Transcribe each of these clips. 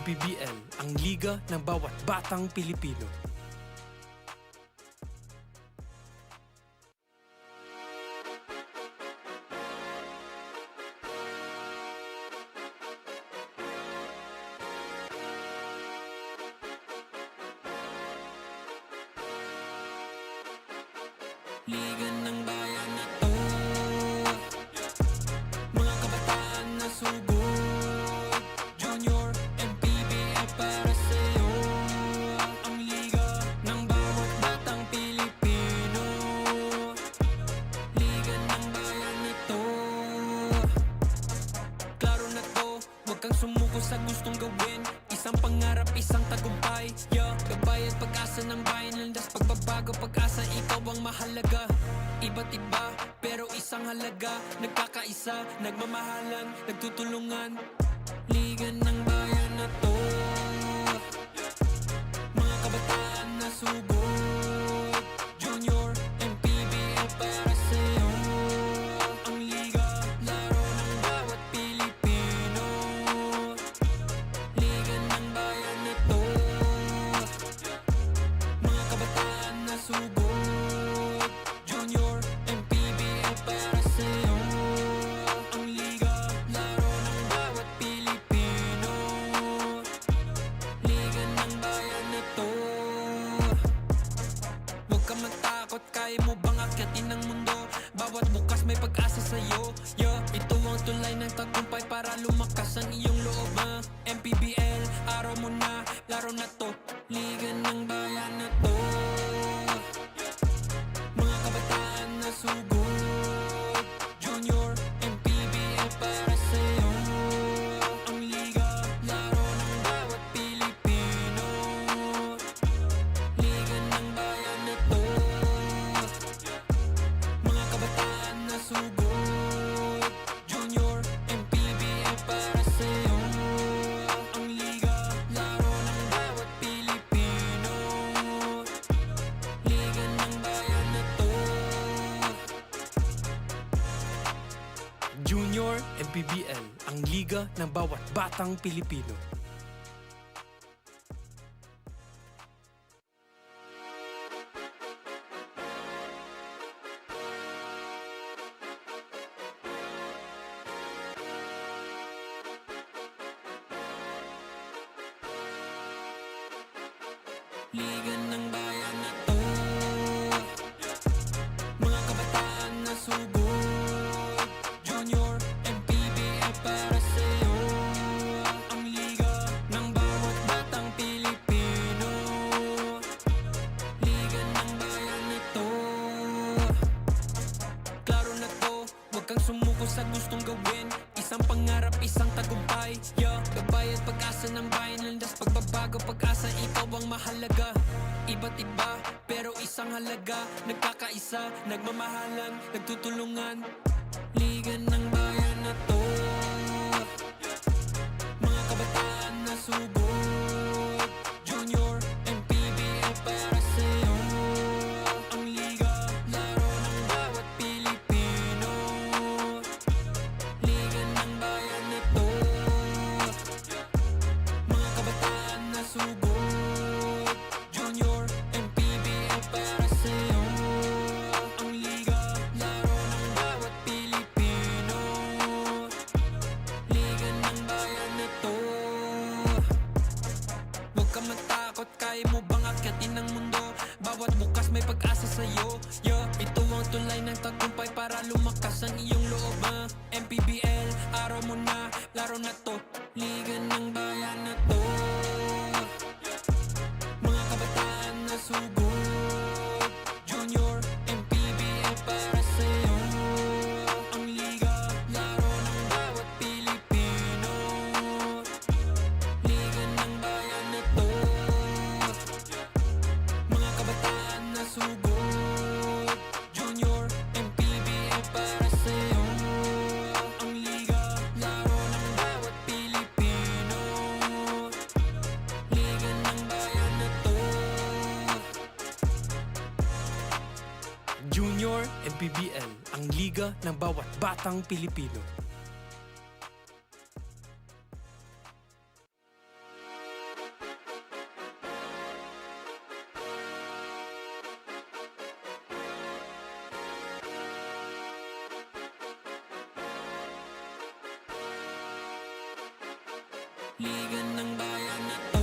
PBL, ang liga ng bawat batang Pilipino. Liga ng bayan na to, mga kabataan na sugod, Junior and PBL para sa'yo. Ang liga ng bawat batang Pilipino. Liga ng bayan na to, klaro na to, huwag kang sumuko sa gustong gawin. Isang pangarap, isang tagumpay, yeah. Gabay at pag-asa ng bayan, landas pagbabago, pag-asa, ikaw ang mahalaga. Iba't iba, pero isang halaga. Nagkakaisa, nagmamahalan, nagtutulungan. Liga ng bayan na to, mga kabataan na sugod, Junior and PBL para sa'yo. Ang liga, laro ng bawat Pilipino. Liga ng bayan na to, mga kabataan na sugod, Junior and PBL para sa'yo. Ang liga, laro ng bawat Pilipino. Liga ng bayan na to, huwag ka matakot, kaya mo bang akyatin ang mundo? Bawat bukas may pag-asa sa'yo, yeah. Ito ang tulay ng tagumpay para lumakas ang iyong loob, MPBL, araw mo na, laro na to. Liga ng bayan na to, mga kabataan na sugod, Junior and PBL para sa'yo. Ang liga, laro ng bawat Pilipino. Liga ng bayan na to, mga kabataan na sugod, Junior and PBL para sa'yo. Ang liga, laro ng bawat Pilipino. Liga ng bayan na to. Junior and PBL, ang liga ng bawat batang Pilipino. Liga ng bayan na to, mga kabataan na sugod, Junior and PBL para sa'yo. Ang liga ng bawat batang Pilipino. Liga ng bayan na to, klaro na to, huwag kang sumuko sa gustong gawin. Isang pangarap, isang tagumpay, yeah. Gabay at pag-asa ng bayan, landas pagbabago, pag-asa, ikaw ang mahalaga. Iba't iba, pero isang halaga. Nagkakaisa, nagmamahalan, nagtutulungan. Liga ng bayan na to, mga kabataan na sugod, Junior and PBL para sa'yo. Ang liga, laro ng bawat Pilipino. Liga ng bayan na to, mga kabataan na sugod, Junior and PBL para sa'yo. Ang liga, laro ng bawat Pilipino. Liga ng bayan na to, huwag ka matakot, kaya mo bang akyatin ang mundo? Bawat bukas may pag-asa sa'yo, yeah. Ito ang tulay ng tagumpay para lumakas ang iyong loob, MPBL, araw mo na, laro na to. Liga ng bayan na to, mga kabataan na sugod, Junior and PBL para sa'yo. Ang liga, laro ng bawat Pilipino. Liga ng bayan na to, mga kabataan na sugod, Junior and PBL para sa'yo. Ang liga, laro ng bawat Pilipino. Liga ng bayan na to, Junior and PBL, ang liga ng bawat batang Pilipino. Liga ng bayan na to,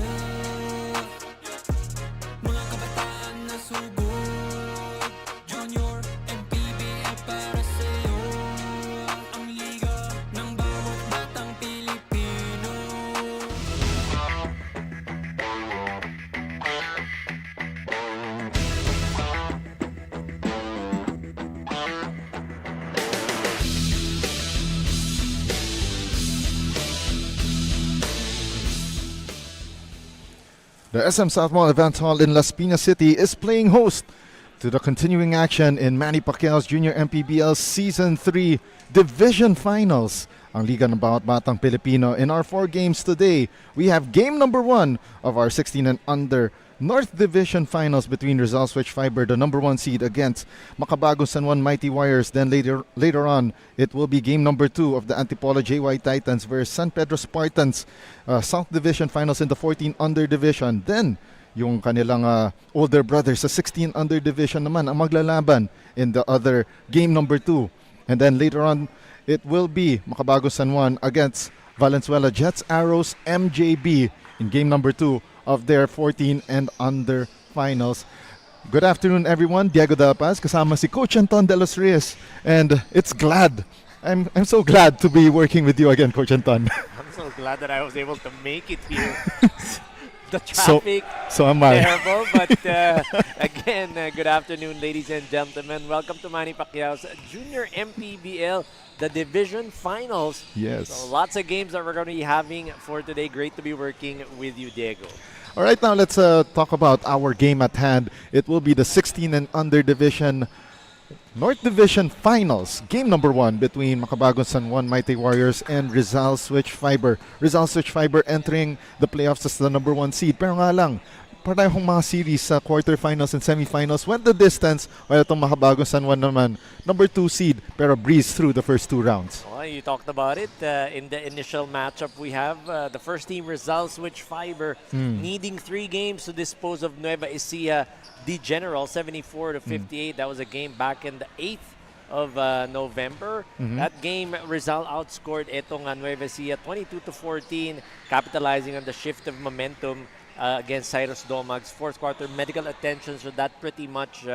mga kabataan na sugod, Junior and PBL para sa'yo. Ang liga ng bawat batang Pilipino. The SM SOUTMALL Event Hall in Las Piñas City is playing host to the continuing action in Manny Pacquiao's Junior MPBL Season 3 Division Finals. Ang Liga ng Bawat Batang Pilipino. In our 4 games today, we have game number 1 of our 16 and under North Division Finals between Rizal Switch Fiber, the number 1 seed, against Makabagong San Juan Mighty Warriors. Then later on, it will be game number 2 of the Antipolo JY Titans versus San Pedro Spartans, South Division Finals in the 14 under division. Then, yung kanilang older brothers sa 16 under division naman ang maglalaban in the other game number 2. And then later on, it will be Makabagong San Juan against Valenzuela Jets Arrows MJB in game number 2 of their 14 and under finals. Good afternoon, everyone. Diego De La Paz, kasama si Coach Anton De Los Reyes, and I'm so glad to be working with you again, Coach Anton. I'm so glad that I was able to make it here. The traffic, so am I. terrible, but again, good afternoon, ladies and gentlemen. Welcome to Manny Pacquiao's Junior MPBL, the Division Finals. Yes. So lots of games that we're going to be having for today. Great to be working with you, Diego. All right, now let's talk about our game at hand. It will be the 16 and under division North Division Finals. Game number 1 between Makabagong San Juan Mighty Warriors and Rizal Switch Fiber. Rizal Switch Fiber entering the playoffs as the number 1 seed. Pero nga lang, parehong mga series sa quarterfinals and semifinals went the distance, while itong Makabagong San Juan naman, number 2 seed, pero breezed through the first 2 rounds. Well, you talked about it in the initial matchup. We have the first team, Rizal Switch Fiber, needing 3 games to dispose of Nueva Ecija D General 74 to 58. That was a game back in the 8th of November. That game, Rizal outscored itong Nueva Ecija 22 to 14, capitalizing on the shift of momentum against Cyrus Domag's fourth quarter medical attention. So that pretty much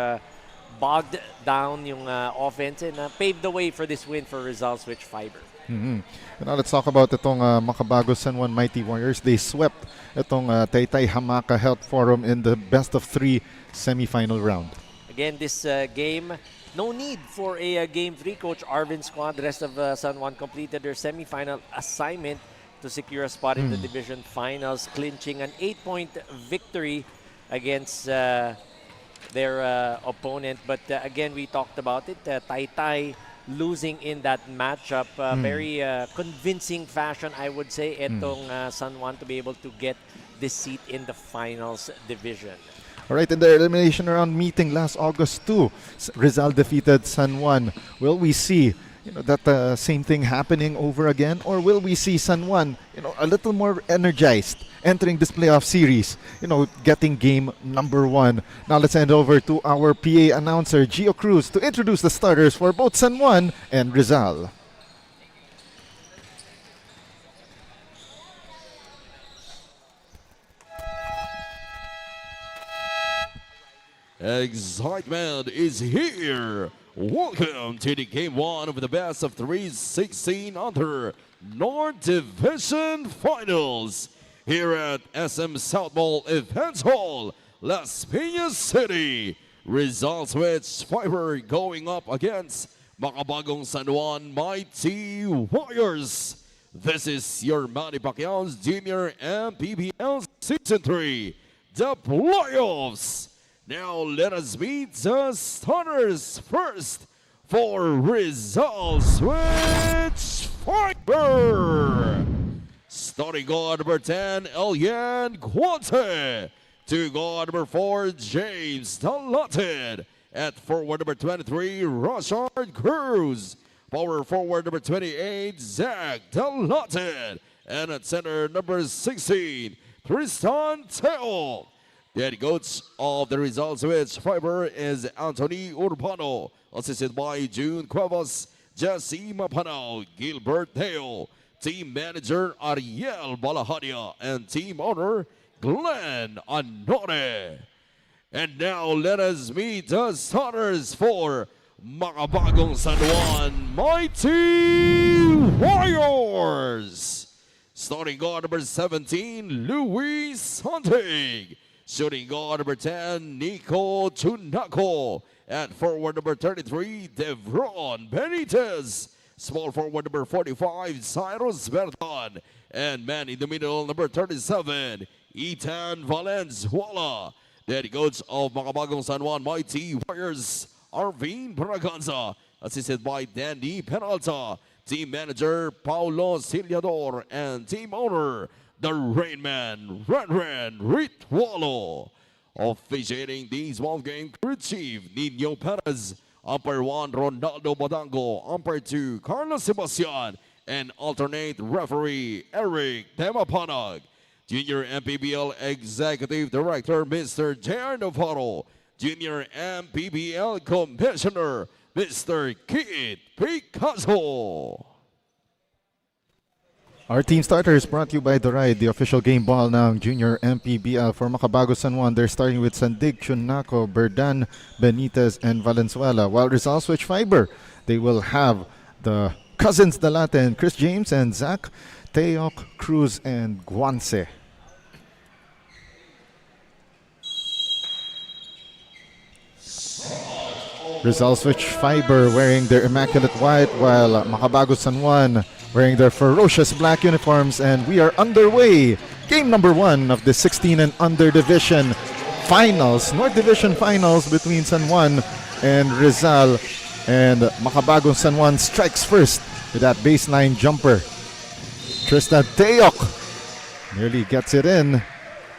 bogged down yung offense and paved the way for this win for Rizal Switch Fiber. And now let's talk about itong Makabagong San Juan Mighty Warriors. They swept itong Taytay Hamaka Health Forum in the best of 3 semifinal round. Again, this game, no need for a Game 3. Coach Arvin's squad, rest of San Juan completed their semifinal assignment to secure a spot in the division finals, clinching an 8-point victory against their opponent. But again, we talked about it. Taytay losing in that matchup. Very convincing fashion, I would say, itong San Juan to be able to get this seat in the finals division. All right, in the elimination round meeting last August 2, Rizal defeated San Juan. Will we see that same thing happening over again, or will we see San Juan a little more energized entering this playoff series, getting game number 1? Now let's hand over to our PA announcer Gio Cruz to introduce the starters for both San Juan and Rizal. Excitement is here. Welcome to the Game 1 of the best of 3 16 under North Division Finals here at SM SOUTMALL Event Hall, Las Piñas City. Rizal Switch Fiber going up against Makabagong San Juan Mighty Warriors. This is your Manny Pacquiao's Junior MPBL Season 3, the playoffs. Now let us meet the starters first for Rizal Switch Fiber. Starting guard number 10, Elian Guante. To guard number 4, James Dalated. At forward number 23, Rashard Cruz. Power forward number 28, Zach Dalated. And at center number 16, Tristan Teo. The head coach of the Rizal Switch Fiber is Anthony Urbano, assisted by June Cuevas, Jesse Mapano, Gilbert Teo. team manager Ariel Balahadia, and team owner Glenn Anore. And now let us meet the starters for Makabagong San Juan Mighty Warriors. Starting guard number 17, Luis Hunting. Shooting guard number 10, Nico Chunako. At forward number 33, Devron Benitez. Small forward number 45, Cyrus Berton. And man in the middle, number 37, Ethan Valenzuela. The head coach of Makabagong San Juan Mighty Warriors, Arvin Braganza. Assisted by Danny Penalta. Team manager, Paulo Siliador. And team owner, the Rainman, Ren Ritwalo. Officiating this ball game, crew chief, Nino Perez. Umpire 1, Ronaldo Badango. Umpire 2, Carlos Sebastian. And alternate referee, Eric Temapanag. Junior MPBL Executive Director, Mr. J.R. Navarro. Junior MPBL Commissioner, Mr. Kit Picasso. Our team starters brought to you by The Ride, the official game ball ng Junior MPBL. For Makabagong San Juan, they're starting with Sandig, Chunako, Berdan, Benitez, and Valenzuela. While Rizal switch fiber, they will have the cousins Dalate, Chris James and Zach, Teok, Cruz, and Guanse. Rizal switch fiber wearing their immaculate white, while Makabagong San Juan wearing their ferocious black uniforms, and we are underway. Game number 1 of the 16 and under division finals, North Division finals between San Juan and Rizal. And Makabagong San Juan strikes first with that baseline jumper. Tristan Teok nearly gets it in.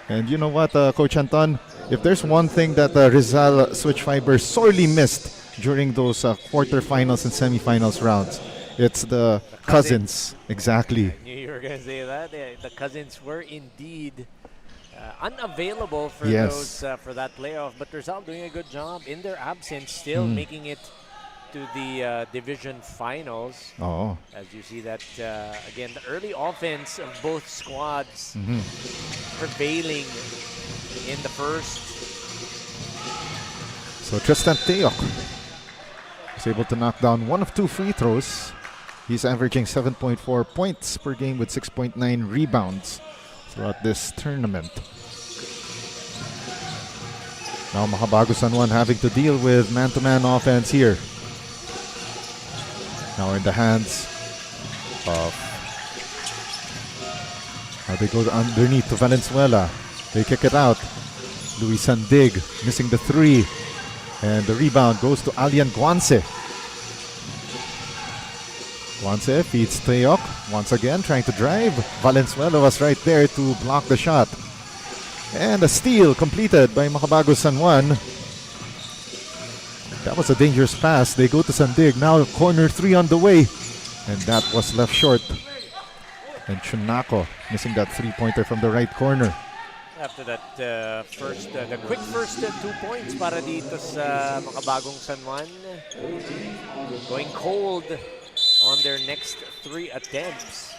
And you know what, Coach Anton? If there's one thing that Rizal switch fiber sorely missed during those quarterfinals and semifinals rounds, it's the cousins. Exactly. I knew you were going to say that. The cousins were indeed unavailable for for that playoff. But Rizal doing a good job in their absence, still making it to the division finals. Oh. As you see that, again, the early offense of both squads prevailing in the first. So Tristan Teok is able to knock down 1 of 2 free throws. He's averaging 7.4 points per game with 6.9 rebounds throughout this tournament. Now Makabagong San Juan having to deal with man-to-man offense here. Now in the hands of... Now they go underneath to Valenzuela. They kick it out. Luis Sandig missing the 3. And the rebound goes to Alian Guanse. Guanse feeds Teok once again, trying to drive. Valenzuela was right there to block the shot. And a steal completed by Makabagong San Juan. That was a dangerous pass. They go to Sandig. Now corner 3 on the way. And that was left short. And Chunako missing that 3-pointer from the right corner. After that the quick first 2 points para dito sa Makabagong San Juan. Going cold on their next 3 attempts.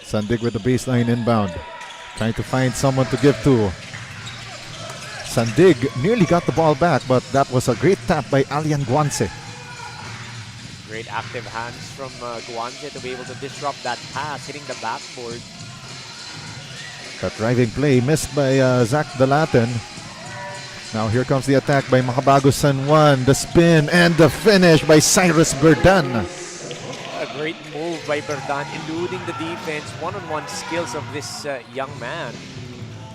Sandig with the baseline inbound. Trying to find someone to give to. Sandig nearly got the ball back, but that was a great tap by Alian Guanse. Great active hands from Guanse to be able to disrupt that pass, hitting the backboard. That driving play missed by Zach Dalaten. Now here comes the attack by Makabagong San Juan. The spin and the finish by Cyrus Berdan. A great move by Berdan, eluding the defense. One-on-one skills of this young man.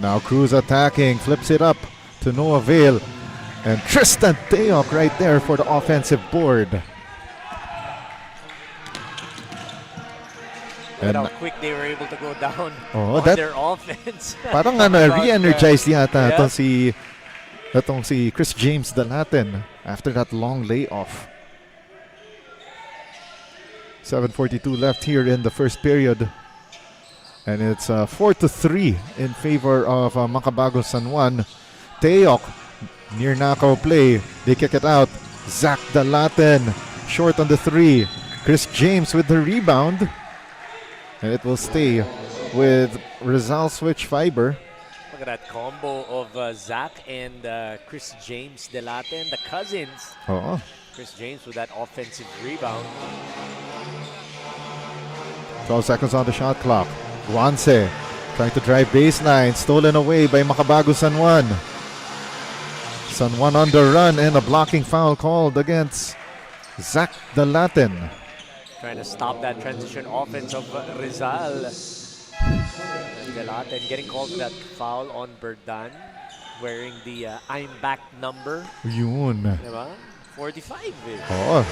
Now Cruz attacking, flips it up to no avail. And Tristan Teok right there for the offensive board. And how quick they were able to go down on their offense. Parang re-energized yata itong si Chris James Dalaten after that long layoff. 7:42 left here in the first period. And it's 4-3 in favor of Makabagong San Juan. Teok, near knockout play. They kick it out. Zach Dalaten, short on the 3. Chris James with the rebound. And it will stay with Rizal switch fiber. Look at that combo of Zach and Chris James Delate, the cousins. Oh, Chris James with that offensive rebound. 12 seconds on the shot clock. Guanse trying to drive baseline. Stolen away by Makabagong San Juan. San Juan on the run and a blocking foul called against Zach Dalaten. Trying to stop that transition offense of Rizal. Dalaten getting called for that foul on Berdan. Wearing the I'm back number. Yun. Diba? 45 eh. Oo.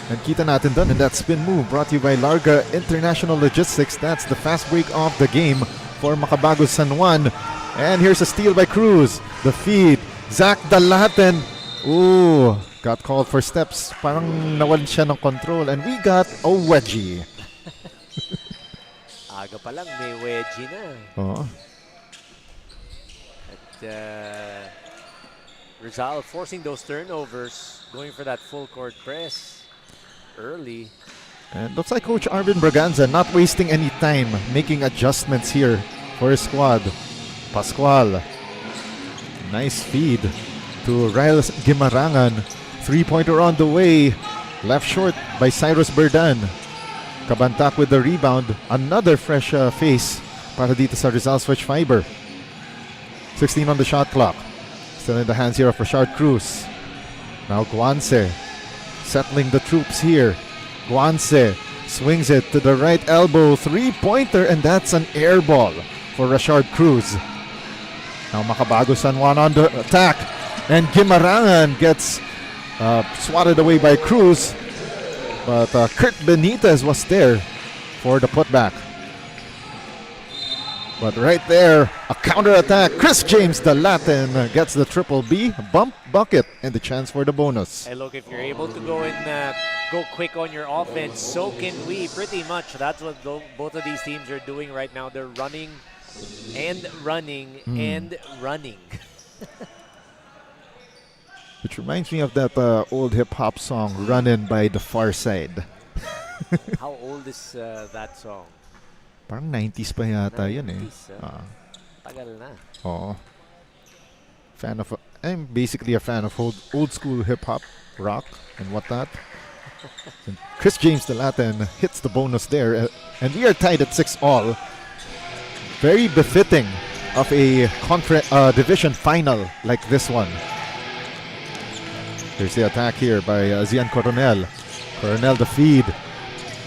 And kita natin dun in that spin move brought to you by Larga International Logistics. That's the fast break of the game for Makabagong San Juan. And here's a steal by Cruz. The feed. Zach Dalaten. Ooh. Got called for steps. Parang nawalan siya ng control. And we got a wedgie. Aga pa lang, may wedgie na. Oo. At Rizal forcing those turnovers, going for that full court press early. And looks like Coach Arvin Braganza not wasting any time making adjustments here for his squad. Pascual. Nice feed to Riles Gimarangan. Three-pointer on the way. Left short by Cyrus Berdan. Kabantak with the rebound. Another fresh face para dito sa Rizal switch fiber. 16 on the shot clock. Still in the hands here of Rashard Cruz. Now Guanse settling the troops here. Guanse swings it to the right elbow. Three-pointer, and that's an air ball for Rashard Cruz. Now Makabagong San Juan on the attack. And Gimarangan gets swatted away by Cruz. But Kurt Benitez was there for the putback. But right there, a counter-attack. Chris James Dalaten gets the triple B, bump, bucket, and the chance for the bonus. Hey, look, if you're able to go and go quick on your offense, so can we. Pretty much, that's what both of these teams are doing right now. They're running and running and running. Which reminds me of that old hip-hop song, Runnin' by The Far Side. How old is that song? Parang 90s pa yata yun eh. 90s, tagal na. Oo. I'm basically a fan of old school hip-hop, rock, and whatnot. And Chris James Dalaten hits the bonus there. And we are tied at 6-all. Very befitting of a division final like this one. Here's the attack here by Zian Coronel. Coronel the feed.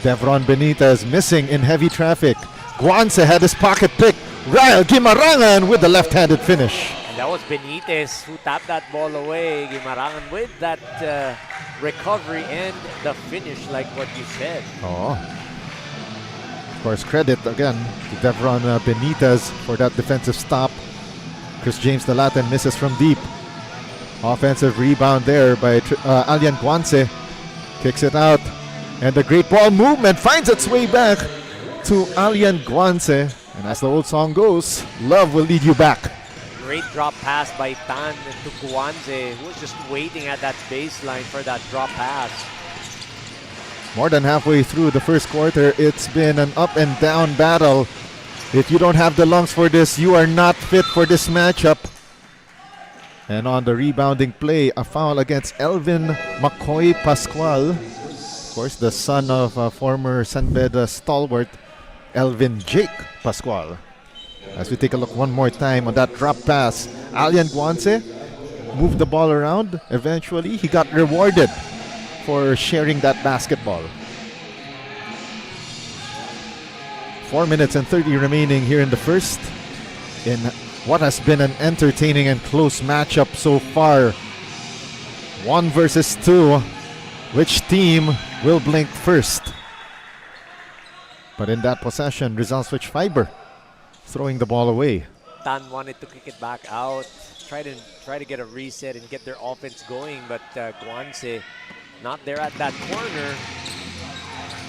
Devron Benitez missing in heavy traffic. Guanse had his pocket pick. Ryle Gimarangan with the left-handed finish. And that was Benitez who tapped that ball away. Gimarangan with that recovery and the finish, like what you said. Oh. Of course, credit again to Devron Benitez for that defensive stop. Chris James Dalaten misses from deep. Offensive rebound there by Alian Guanse. Kicks it out. And the great ball movement finds its way back to Alian Guanse. And as the old song goes, love will lead you back. Great drop pass by Tan to Guanze, who was just waiting at that baseline for that drop pass. More than halfway through the first quarter, it's been an up and down battle. If you don't have the lungs for this, you are not fit for this matchup. And on the rebounding play, a foul against Elvin McCoy Pascual. Of course, the son of former Sanbed stalwart Elvin Jake Pascual. As we take a look one more time on that drop pass, Alian Guanse moved the ball around. Eventually, he got rewarded for sharing that basketball. 4 minutes and 30 remaining here in the first. In what has been an entertaining and close matchup so far. 1 versus 2. Which team will blink first? But in that possession, Rizal switch fiber, throwing the ball away. Tan wanted to kick it back out, try to get a reset and get their offense going, but Guanse not there at that corner.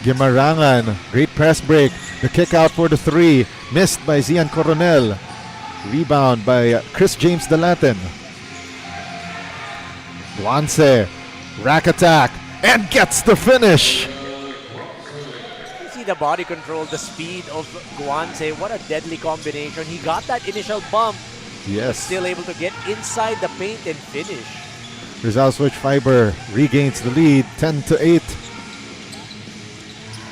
Gimarangan, great press break. The kick out for the 3, missed by Zian Coronel. Rebound by Chris James Dalaten. Guanse, rack attack, and gets the finish. You see the body control, the speed of Guanse. What a deadly combination. He got that initial bump, Yes. still able to get inside the paint and finish. Rizal Switch Fiber regains the lead, 10-8.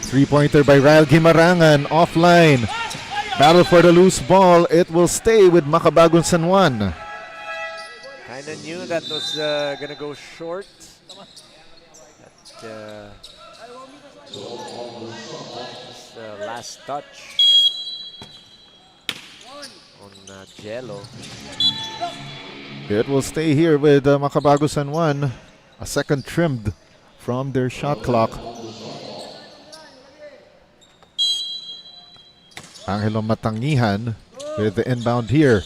Three-pointer by Ryle Guimarangan, offline. Battle for the loose ball. It will stay with Makabagong San Juan. Kinda knew that was gonna go short. But, last touch on Jello. It will stay here with Makabagong San Juan. A second trimmed from their shot clock. Angelo Matangihan with the inbound here.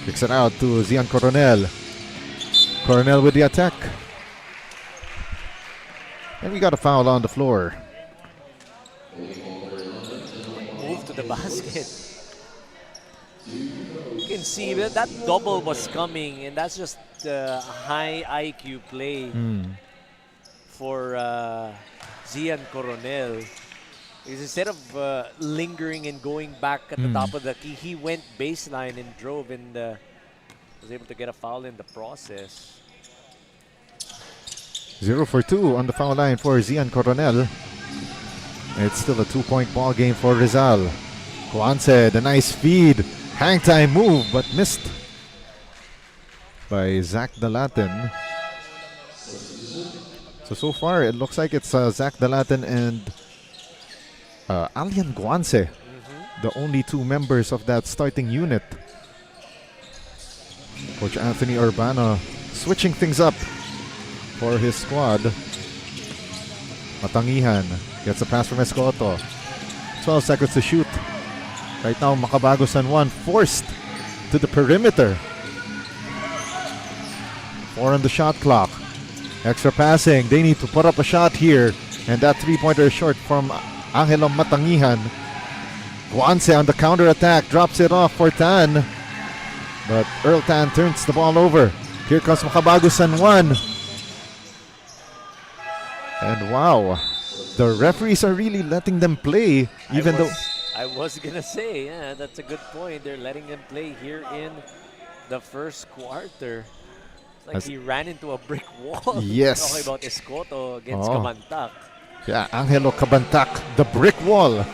Kicks it out to Zian Coronel. Coronel with the attack. And we got a foul on the floor. Move to the basket. You can see that double was coming, and that's just a high IQ play for Zian Coronel. Because instead of lingering and going back at the top of the key, he went baseline and drove and was able to get a foul in the process. 0 for 2 on the foul line for Zian Coronel. It's still a 2-point ball game for Rizal. Guanse, the nice feed. Hang time move, but missed by Zach Dalatin. So far, it looks like it's Zach Dalatin and Alian Guanse, the only two members of that starting unit. Coach Anthony Urbano switching things up for his squad. Matangihan gets a pass from Escoto. 12 seconds to shoot. Right now, Makabagong San Juan forced to the perimeter. 4 on the shot clock. Extra passing. They need to put up a shot here. And that three-pointer is short from Angelo Matangihan. Guanse on the counter-attack. Drops it off for Tan. But Earl Tan turns the ball over. Here comes Makabagong San Juan. And wow, the referees are really letting them play, even though... I was gonna say, yeah, that's a good point. They're letting them play here in the first quarter. It's like he ran into a brick wall. Yes. Talking about Escoto against Cabantac. Yeah, Angelo Cabantac, the brick wall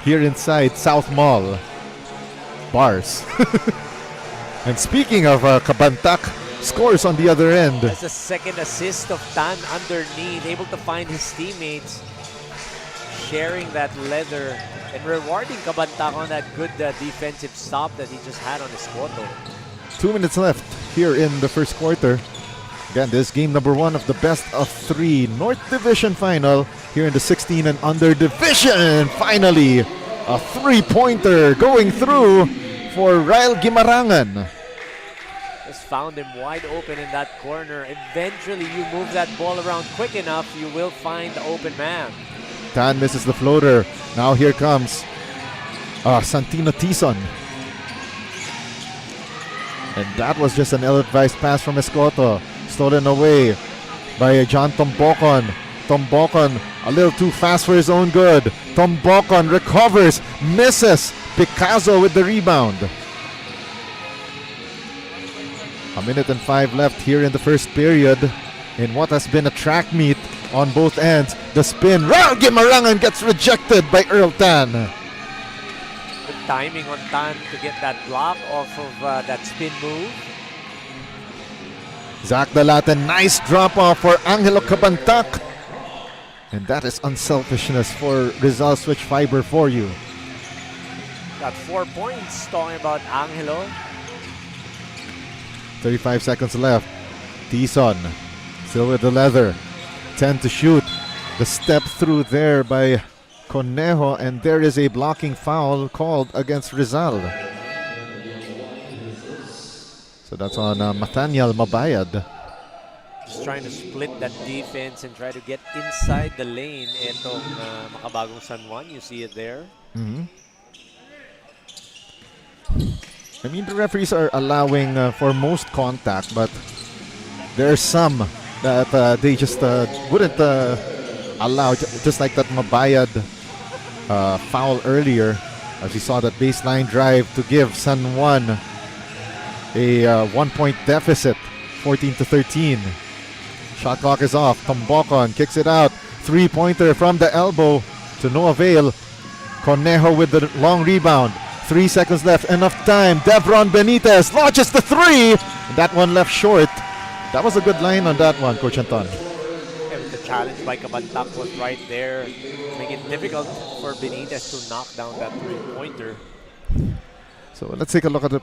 here inside SOUTMALL. Bars. And speaking of Cabantac, scores on the other end. That's the second assist of Tan underneath, able to find his teammates, sharing that leather and rewarding Cabantac on that good defensive stop that he just had on Escoto. 2 minutes left here in the first quarter. Again, this game number 1 of the best of 3 North Division final here in the 16 and under division. Finally, a three-pointer going through for Ryle Guimarangan. Just found him wide open in that corner. Eventually, you move that ball around quick enough, you will find the open man. Tan misses the floater. Now here comes Santino Tison. And that was just an ill-advised pass from Escoto. Stolen away by John Tombocon. Tombocon a little too fast for his own good. Tombocon recovers, misses. Picasso with the rebound. 1 minute and 5 left here in the first period in what has been a track meet on both ends. The spin. Ryle Guimarangan gets rejected by Earl Tan. Good timing on Tan to get that block off of that spin move. Zach Dalatin, nice drop off for Angelo Cabantac. And that is unselfishness for Rizal Switch Fiber for you. Got 4 points talking about Angelo. 35 seconds left. Tison still with the leather. 10 to shoot. The step through there by Conejo, and there is a blocking foul called against Rizal. So that's on Nathaniel Mabayad. Just trying to split that defense and try to get inside the lane. Etong Makabagong San Juan, you see it there. I mean, the referees are allowing for most contact, but there are some that they just wouldn't allow, just like that Mabayad foul earlier, as we saw that baseline drive to give San Juan a 1-point deficit, 14-13. Shot clock is off. Tombokon kicks it out. Three-pointer from the elbow to no avail. Conejo with the long rebound. 3 seconds left. Enough time. Devron Benitez launches the three. That one left short. That was a good line on that one, Coach Anton. And the challenge by Kabantak was right there, making it difficult for Benitez to knock down that three-pointer. So let's take a look at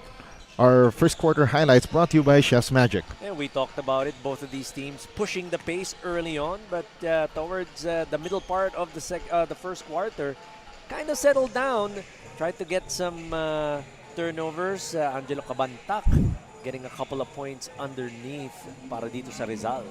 our first quarter highlights, brought to you by Chef's Magic. And we talked about it, both of these teams pushing the pace early on, but towards the middle part of the first quarter, kind of settled down, tried to get some turnovers. Angelo Kabantak getting a couple of points underneath para dito sa Rizal.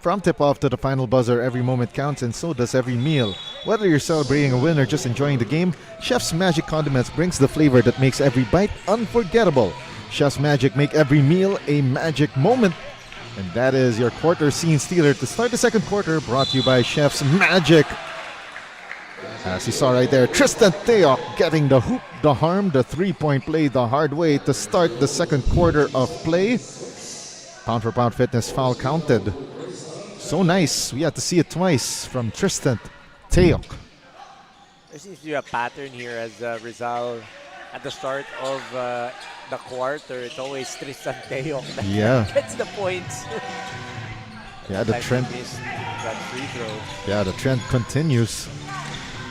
From tip-off to the final buzzer, every moment counts, and so does every meal. Whether you're celebrating a win or just enjoying the game, Chef's Magic Condiments brings the flavor that makes every bite unforgettable. Chef's Magic make every meal a magic moment. And that is your quarter scene stealer to start the second quarter, brought to you by Chef's Magic. As you saw right there, Tristan Teok getting the hoop, the harm, the three-point play the hard way to start the second quarter of play. Pound-for-pound fitness foul counted. So nice. We had to see it twice from Tristan Teok. There seems to be a pattern here as Rizal at the start of the quarter. It's always Tristan Teok that gets the points. Yeah, the trend. Missed that free throw. Yeah, the trend continues.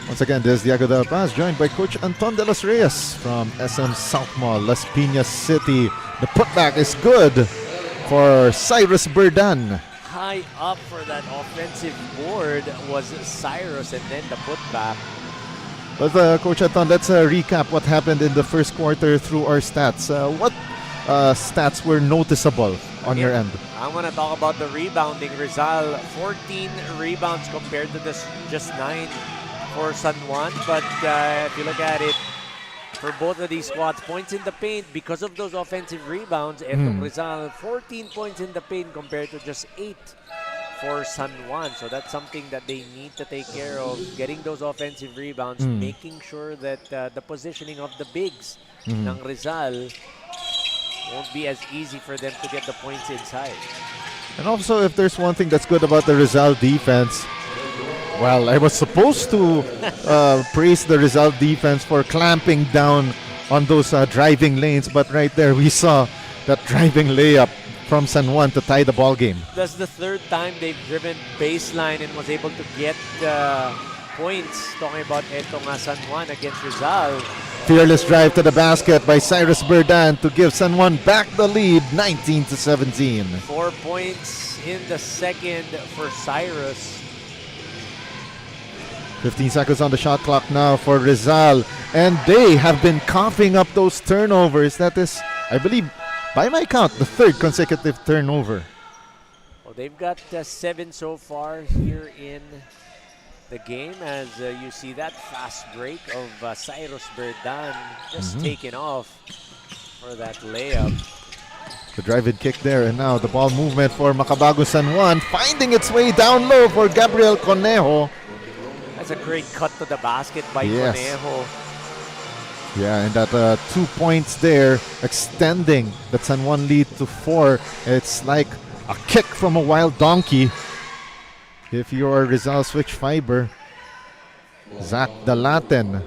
Once again, there's Diego Del Paz, joined by Coach Anton de los Reyes from SM SOUTMALL, Las Piñas City. The putback is good for Cyrus Berdan. High up for that offensive board was Cyrus, and then the putback. But Coach Anton, let's recap what happened in the first quarter through our stats. What stats were noticeable on your end? I want to talk about the rebounding. Rizal, 14 rebounds compared to just 9 for San Juan. But if you look at it, for both of these squads, points in the paint because of those offensive rebounds. And Rizal, 14 points in the paint compared to just 8 for San Juan. So that's something that they need to take care of, getting those offensive rebounds, making sure that the positioning of the bigs ng Rizal won't be as easy for them to get the points inside. And also, if there's one thing that's good about the Rizal defense, well, I was supposed to praise the Rizal defense for clamping down on those driving lanes, but right there we saw that driving layup from San Juan to tie the ball game. That's the third time they've driven baseline and was able to get points. Talking about eto nga San Juan against Rizal. Fearless drive to the basket by Cyrus Berdan to give San Juan back the lead, 19-17. 4 points in the second for Cyrus. 15 seconds on the shot clock now for Rizal, and they have been coughing up those turnovers. That is, I believe, by my count, the third consecutive turnover. Well, they've got 7 so far here in the game, as you see that fast break of Cyrus Berdan just taken off for that layup. The drive-in kick there, and now the ball movement for Makabagong San Juan, finding its way down low for Gabriel Conejo. That's a great cut to the basket by Conejo. Yeah, and that 2 points there, extending the San Juan lead to 4. It's like a kick from a wild donkey. if you're Rizal switch fiber. Zach Dalaten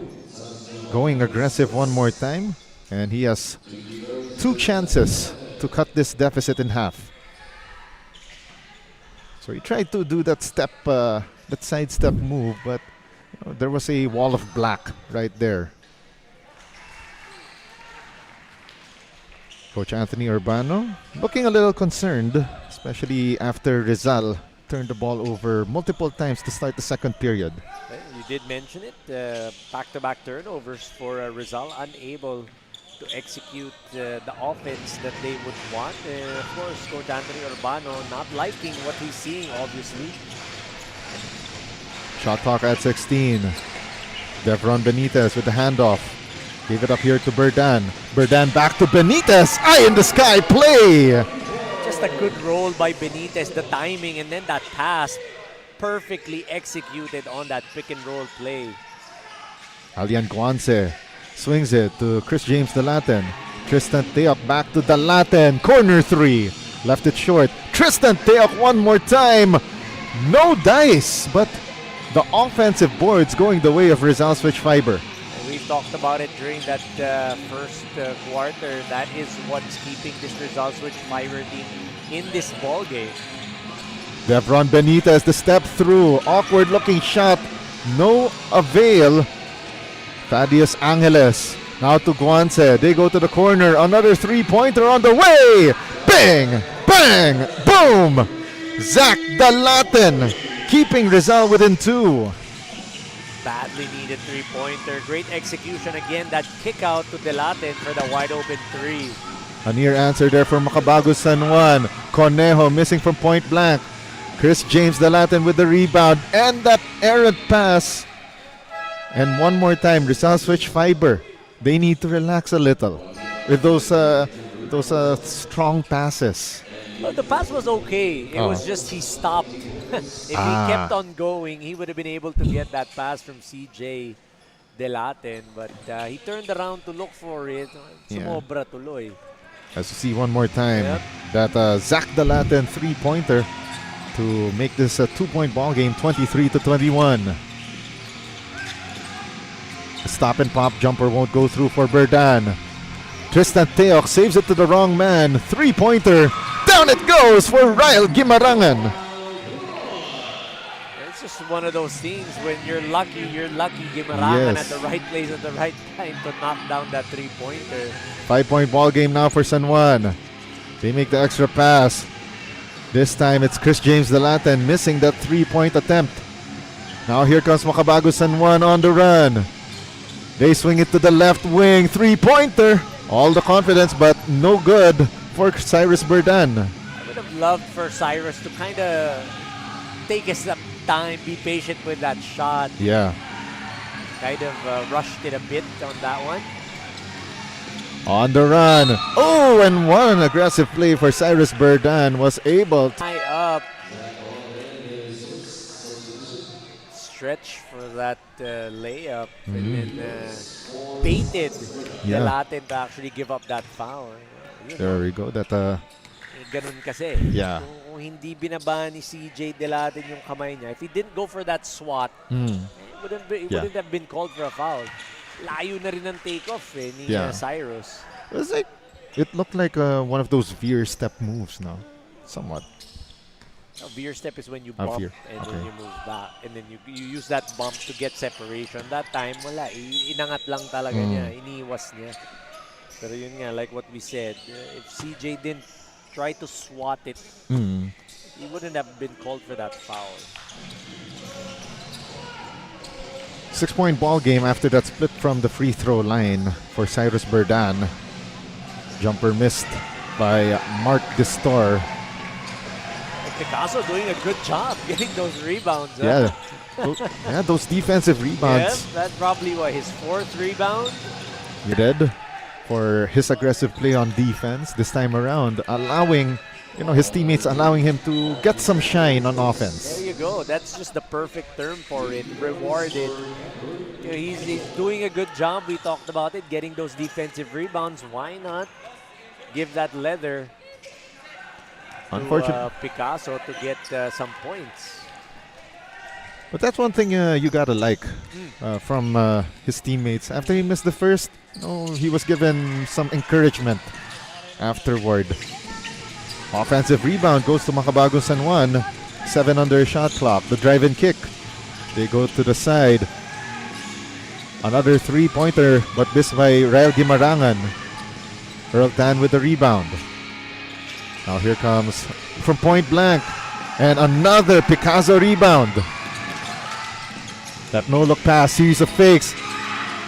going aggressive one more time, and he has 2 chances to cut this deficit in half. So he tried to do that side step move, but there was a wall of black right there. Coach Anthony Urbano looking a little concerned, especially after Rizal turned the ball over multiple times to start the second period. You did mention it, back-to-back turnovers for Rizal, unable to execute the offense that they would want. Of course, Coach Anthony Urbano not liking what he's seeing, obviously. Shot clock at 16. Devron Benitez with the handoff. Gave it up here to Berdan. Berdan back to Benitez. Eye in the sky play. Just a good roll by Benitez, the timing, and then that pass perfectly executed on that pick and roll play. Alian Guanse swings it to Chris James Dalaten. Tristan Teok back to Dalaten. Corner 3. Left it short. Tristan Teok one more time. No dice, but the offensive boards going the way of Rizal switch fiber. We've talked about it during that first quarter. That is what's keeping this Rizal switch fiber team in this ball game. Devron Benitez, the step through. Awkward looking shot. No avail. Thaddeus Angeles. Now to Guanse. They go to the corner. Another 3-pointer on the way. Bang! Bang! Boom! Zach Dalaten keeping Rizal within 2. Badly needed 3-pointer. Great execution again. That kick out to Dalaten for the wide open 3. A near answer there for Makabagong San Juan. Conejo missing from point blank. Chris James Dalaten with the rebound and that errant pass. And one more time, Rizal switch fiber. They need to relax a little with those strong passes. Well, the pass was okay. It was just he stopped. If he kept on going, he would have been able to get that pass from CJ Dalaten. But he turned around to look for it. Sumobra tuloy. As you see one more time, that Zach Dalaten 3-pointer to make this a 2-point ball game, 23-21. The stop and pop jumper won't go through for Berdan. Tristan Teok saves it to the wrong man. 3-pointer. Down it goes for Ryle Gimarangan. It's just one of those things when you're lucky Gimarangan at the right place at the right time to knock down that 3-pointer. 5-point ball game now for San Juan. They make the extra pass. This time it's Chris James Dalaten missing that 3-point attempt. Now here comes Makabagong San Juan on the run. They swing it to the left wing. 3-pointer. All the confidence, but no good for Cyrus Berdan. I would have loved for Cyrus to kind of take his time, be patient with that shot. Yeah. Kind of rushed it a bit on that one. On the run. Oh, and one aggressive play for Cyrus Berdan was able to High up. Stretch for that layup and then baited Dalaten to actually give up that foul. There we go. That ganun kasi. Yeah. Kung hindi binaba ni CJ Dalaten yung kamay niya, if he didn't go for that swat, it wouldn't have been called for a foul. Layo na rin ang takeoff ni Cyrus. It looked like one of those veer step moves, no? Somewhat. A veer step is when you bump and then you move back. And then you use that bump to get separation. That time, wala. Inangat lang talaga niya. Iniwas niya. Pero yun nga, like what we said, if CJ didn't try to swat it, he wouldn't have been called for that foul. 6-point ball game after that split from the free throw line for Cyrus Berdan. Jumper missed by Mark Distor. Picasso doing a good job getting those rebounds. Yeah, those defensive rebounds. Yes, that's probably his 4th rebound. He did for his aggressive play on defense this time around, allowing his teammates allowing him to get some shine on offense. There you go. That's just the perfect term for it. Rewarded. He's doing a good job. We talked about it, getting those defensive rebounds. Why not give that leather to Picasso to get some points? But that's one thing you gotta like from his teammates. After he missed the first, he was given some encouragement afterward. Offensive rebound goes to Makabagong San Juan. 7 under shot clock. The drive-in kick. They go to the side. Another three-pointer, but missed by Rizal Gimarangan. Earl Tan with the rebound. Now here comes from point blank. And another Picasso rebound. That no-look pass, series of fakes.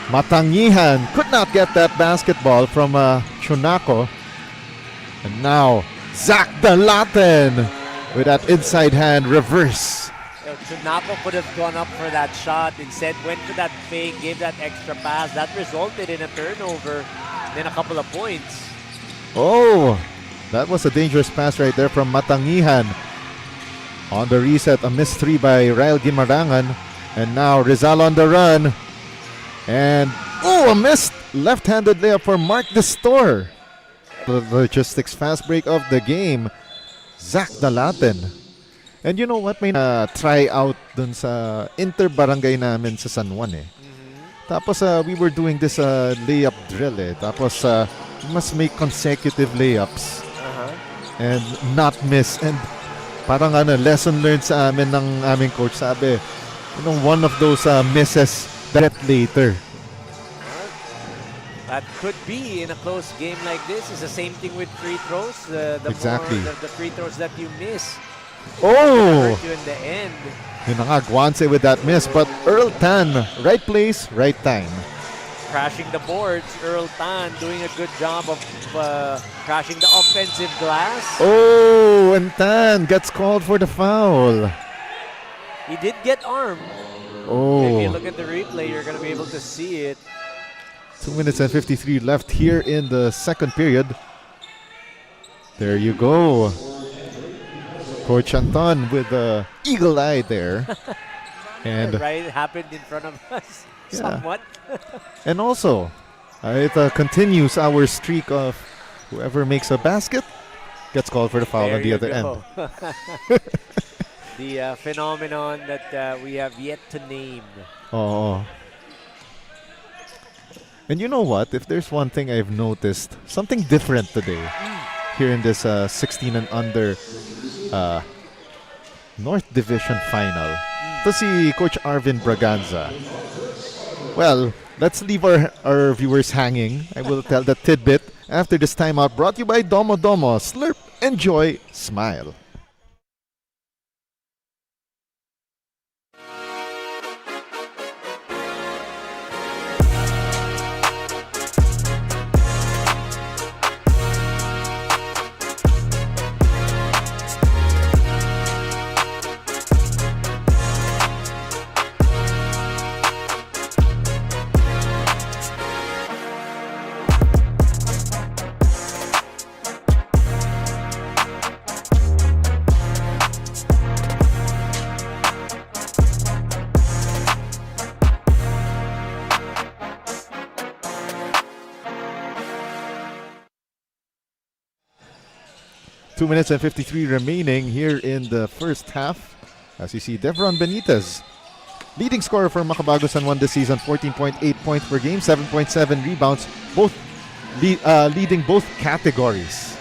Matangihan could not get that basketball from Chunako. And now, Zach Dalaten with that inside hand reverse. Chunako could have gone up for that shot. Instead, went for that fake, gave that extra pass. That resulted in a turnover, then a couple of points. Oh, that was a dangerous pass right there from Matangihan. On the reset, a missed three by Rizal Gimarangan. And now Rizal on the run. And, a missed left-handed layup for Mark Destor. The logistics fast break of the game. Zach Dalaten. And you know what? May try out dun sa inter-barangay namin sa San Juan eh. Tapos we were doing this layup drill eh. Tapos we must make consecutive layups. And not miss. And parang lesson learned sa amin ng aming coach. Sabi, one of those misses that later. That could be in a close game like this. It's the same thing with free throws. Exactly. The free throws that you miss. Oh! Hurt you in the end. Yun na nga, Guanse with that miss. But Earl Tan, right place, right time. Crashing the boards. Earl Tan doing a good job of crashing the offensive glass. Oh, and Tan gets called for the foul. He did get armed. Oh. If you look at the replay, you're going to be able to see it. 2 minutes and 53 left here in the second period. There you go. Coach Anton with the eagle eye there. And right, it happened in front of us somewhat. And also, it continues our streak of whoever makes a basket gets called for the foul on the other end. The phenomenon that we have yet to name. Oh. And you know what? If there's one thing I've noticed, something different today here in this 16 and under North Division final. To see Coach Arvin Braganza. Well, let's leave our viewers hanging. I will tell the tidbit after this timeout, brought to you by Domo Domo. Slurp, enjoy, smile. Two minutes and 53 remaining here in the first half. As you see, Devron Benitez, leading scorer for Makabagong San Juan this season, 14.8 points per game, 7.7 rebounds, both leading both categories.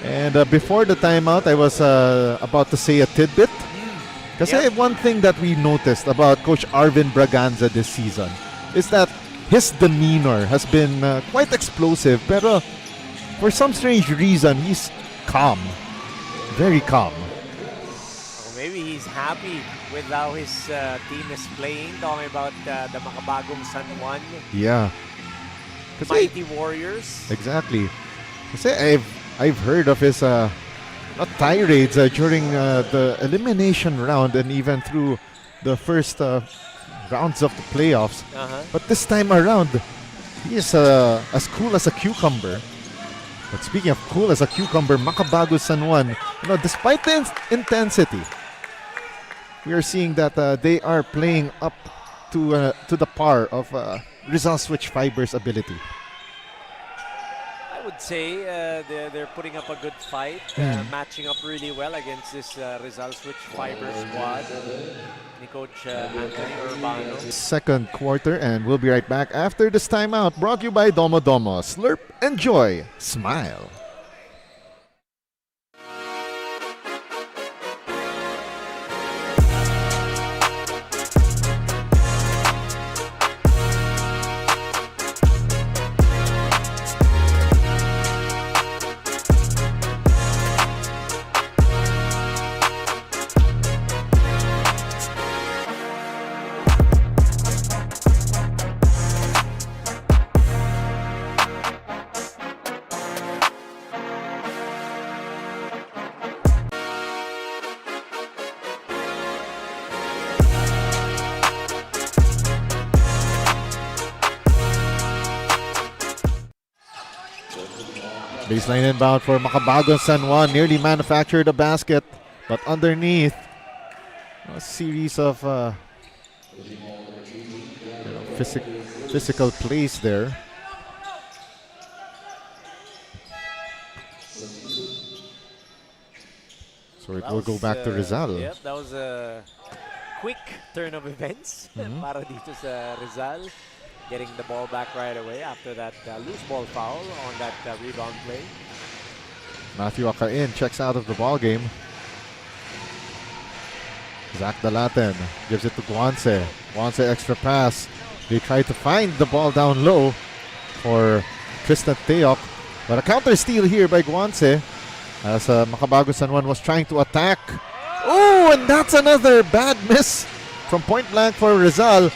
And before the timeout, I was about to say a tidbit. Kasi one thing that we noticed about Coach Arvin Braganza this season is that his demeanor has been quite explosive, pero for some strange reason, he's calm. Very calm. Well, maybe he's happy with how his team is playing. Talking about the Makabagong San Juan. Yeah. Mighty Warriors. Exactly. Kasi I've heard of his not tirades during the elimination round and even through the first rounds of the playoffs. But this time around, he is as cool as a cucumber. But speaking of cool as a cucumber, Makabagong San Juan, despite the intensity, we are seeing that they are playing up to the par of Rizal Switch Fiber's ability. would say they're putting up a good fight, matching up really well against this Rizal Switch Fiber squad. Ni Coach Anthony Urbano. Second quarter, and we'll be right back after this timeout. Brought to you by Domo Domo. Slurp, enjoy, smile. Baseline inbound for Makabagong San Juan. Nearly manufactured a basket, but underneath a series of physical plays there. So it will go back to Rizal. Yep, that was a quick turn of events para dito sa Rizal. Getting the ball back right away after that loose ball foul on that rebound play. Matthew Akain checks out of the ball game. Zach Dalaten gives it to Guanse. Guanse extra pass. They try to find the ball down low for Tristan Teok. But a counter steal here by Guanse as Makabagong San Juan was trying to attack. Oh, and that's another bad miss from point blank for Rizal.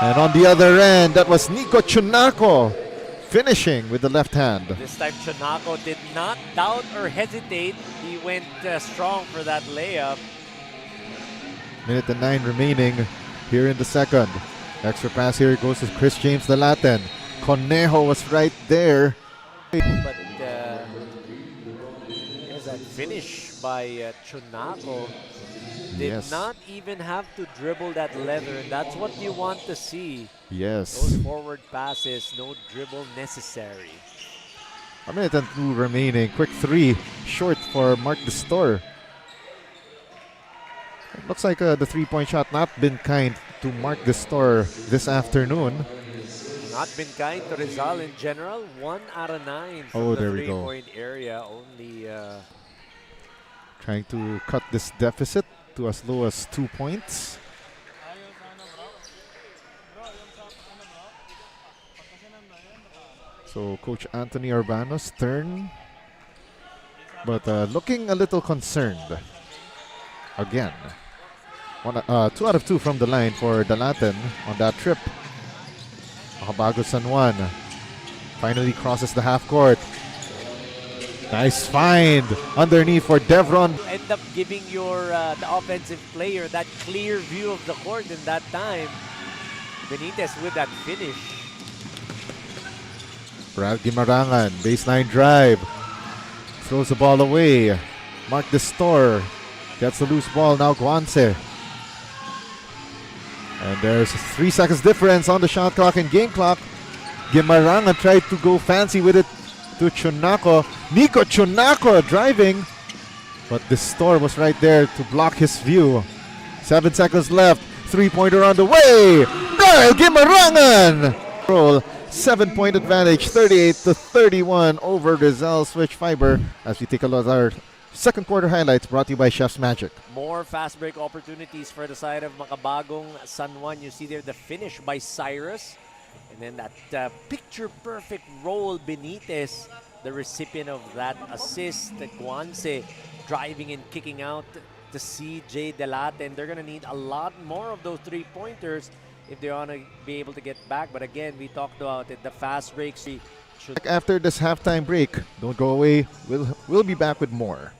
And on the other end, that was Nico Chunako finishing with the left hand. This time Chunako did not doubt or hesitate. He went strong for that layup. Minute and 9 remaining here in the second. Extra pass here goes to Chris James Dalaten. Conejo was right there. But there's that finish by Chunako. Did not even have to dribble that leather, and that's what you want to see. Yes. Those forward passes, no dribble necessary. A minute and 2 remaining. Quick 3 short for Mark Destor. It looks like the 3-point shot not been kind to Mark Destor this afternoon. Not been kind to Rizal in general. 1 out of 9 from the 3-point area. Only trying to cut this deficit to as low as 2 points. So Coach Anthony Urbano's turn, but looking a little concerned again. 2 out of 2 from the line for Dalaten on that trip. Makabagong San Juan finally crosses the half court. Nice find underneath for Devron. End up giving your the offensive player that clear view of the court in that time. Benitez with that finish. Brad Gimarangan, baseline drive. Throws the ball away. Mark Destor gets the loose ball. Now Guanse. And there's 3 seconds difference on the shot clock and game clock. Gimarangan tried to go fancy with it to Chunako. Nico Chunako driving, but Destor was right there to block his view. 7 seconds left. 3-pointer on the way. Niall Gimarangan! 7-point advantage, 38-31 over Rizal Switch Fiber. As we take a look at our second quarter highlights brought to you by Chef's Magic. More fast break opportunities for the side of Makabagong San Juan. You see there the finish by Cyrus. And then that picture-perfect roll Benitez, the recipient of that assist. Guanse driving and kicking out to CJ Dalaten. They're going to need a lot more of those 3-pointers if they want to be able to get back. But again, we talked about it, the fast breaks. After this halftime break, don't go away. We'll be back with more.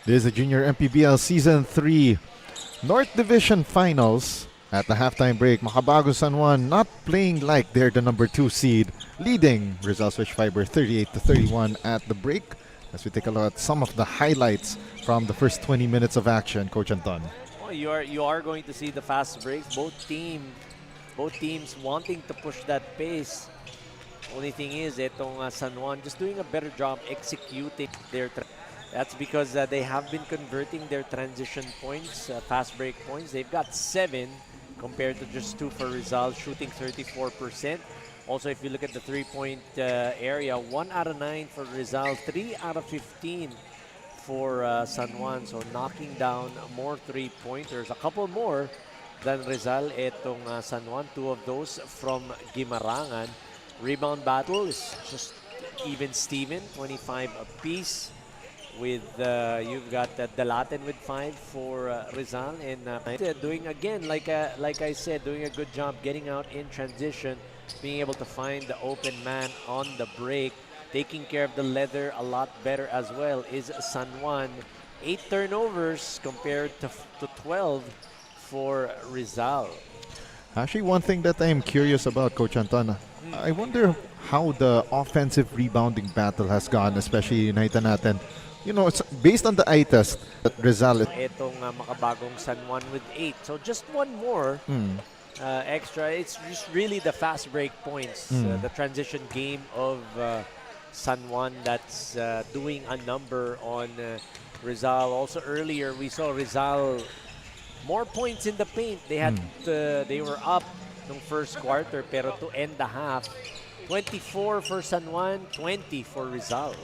This is the Junior MPBL Season 3 North Division Finals. At the halftime break, Makabagong San Juan not playing like they're the number 2 seed, leading Rizal Switch Fiber 38-31 at the break. As we take a look at some of the highlights from the first 20 minutes of action, Coach Anton. Well, you are going to see the fast breaks. Both teams wanting to push that pace. Only thing is, itong San Juan just doing a better job executing their. That's because they have been converting their transition points, fast break points. They've got 7 compared to just 2 for Rizal, shooting 34%. Also, if you look at the three-point area, 1 out of 9 for Rizal, 3 out of 15 for San Juan. So knocking down more three-pointers, a couple more than Rizal. Etong San Juan, 2 of those from Guimarangan. Rebound battle is just even Steven, 25 apiece. With you've got Dalaten with 5 for Rizal, and doing again, like I said, doing a good job getting out in transition, being able to find the open man on the break, taking care of the leather a lot better as well is San Juan. 8 turnovers compared to 12 for Rizal. Actually, one thing that I'm curious about, Coach Anton, I wonder how the offensive rebounding battle has gone, especially nakita natin. You know, it's based on the eye test that Rizal. Itong Makabagong San Juan with 8. So just one more extra. It's just really the fast break points, the transition game of San Juan that's doing a number on Rizal. Also earlier, we saw Rizal more points in the paint. They had they were up in first quarter, pero to end the half, 24 for San Juan, 20 for Rizal.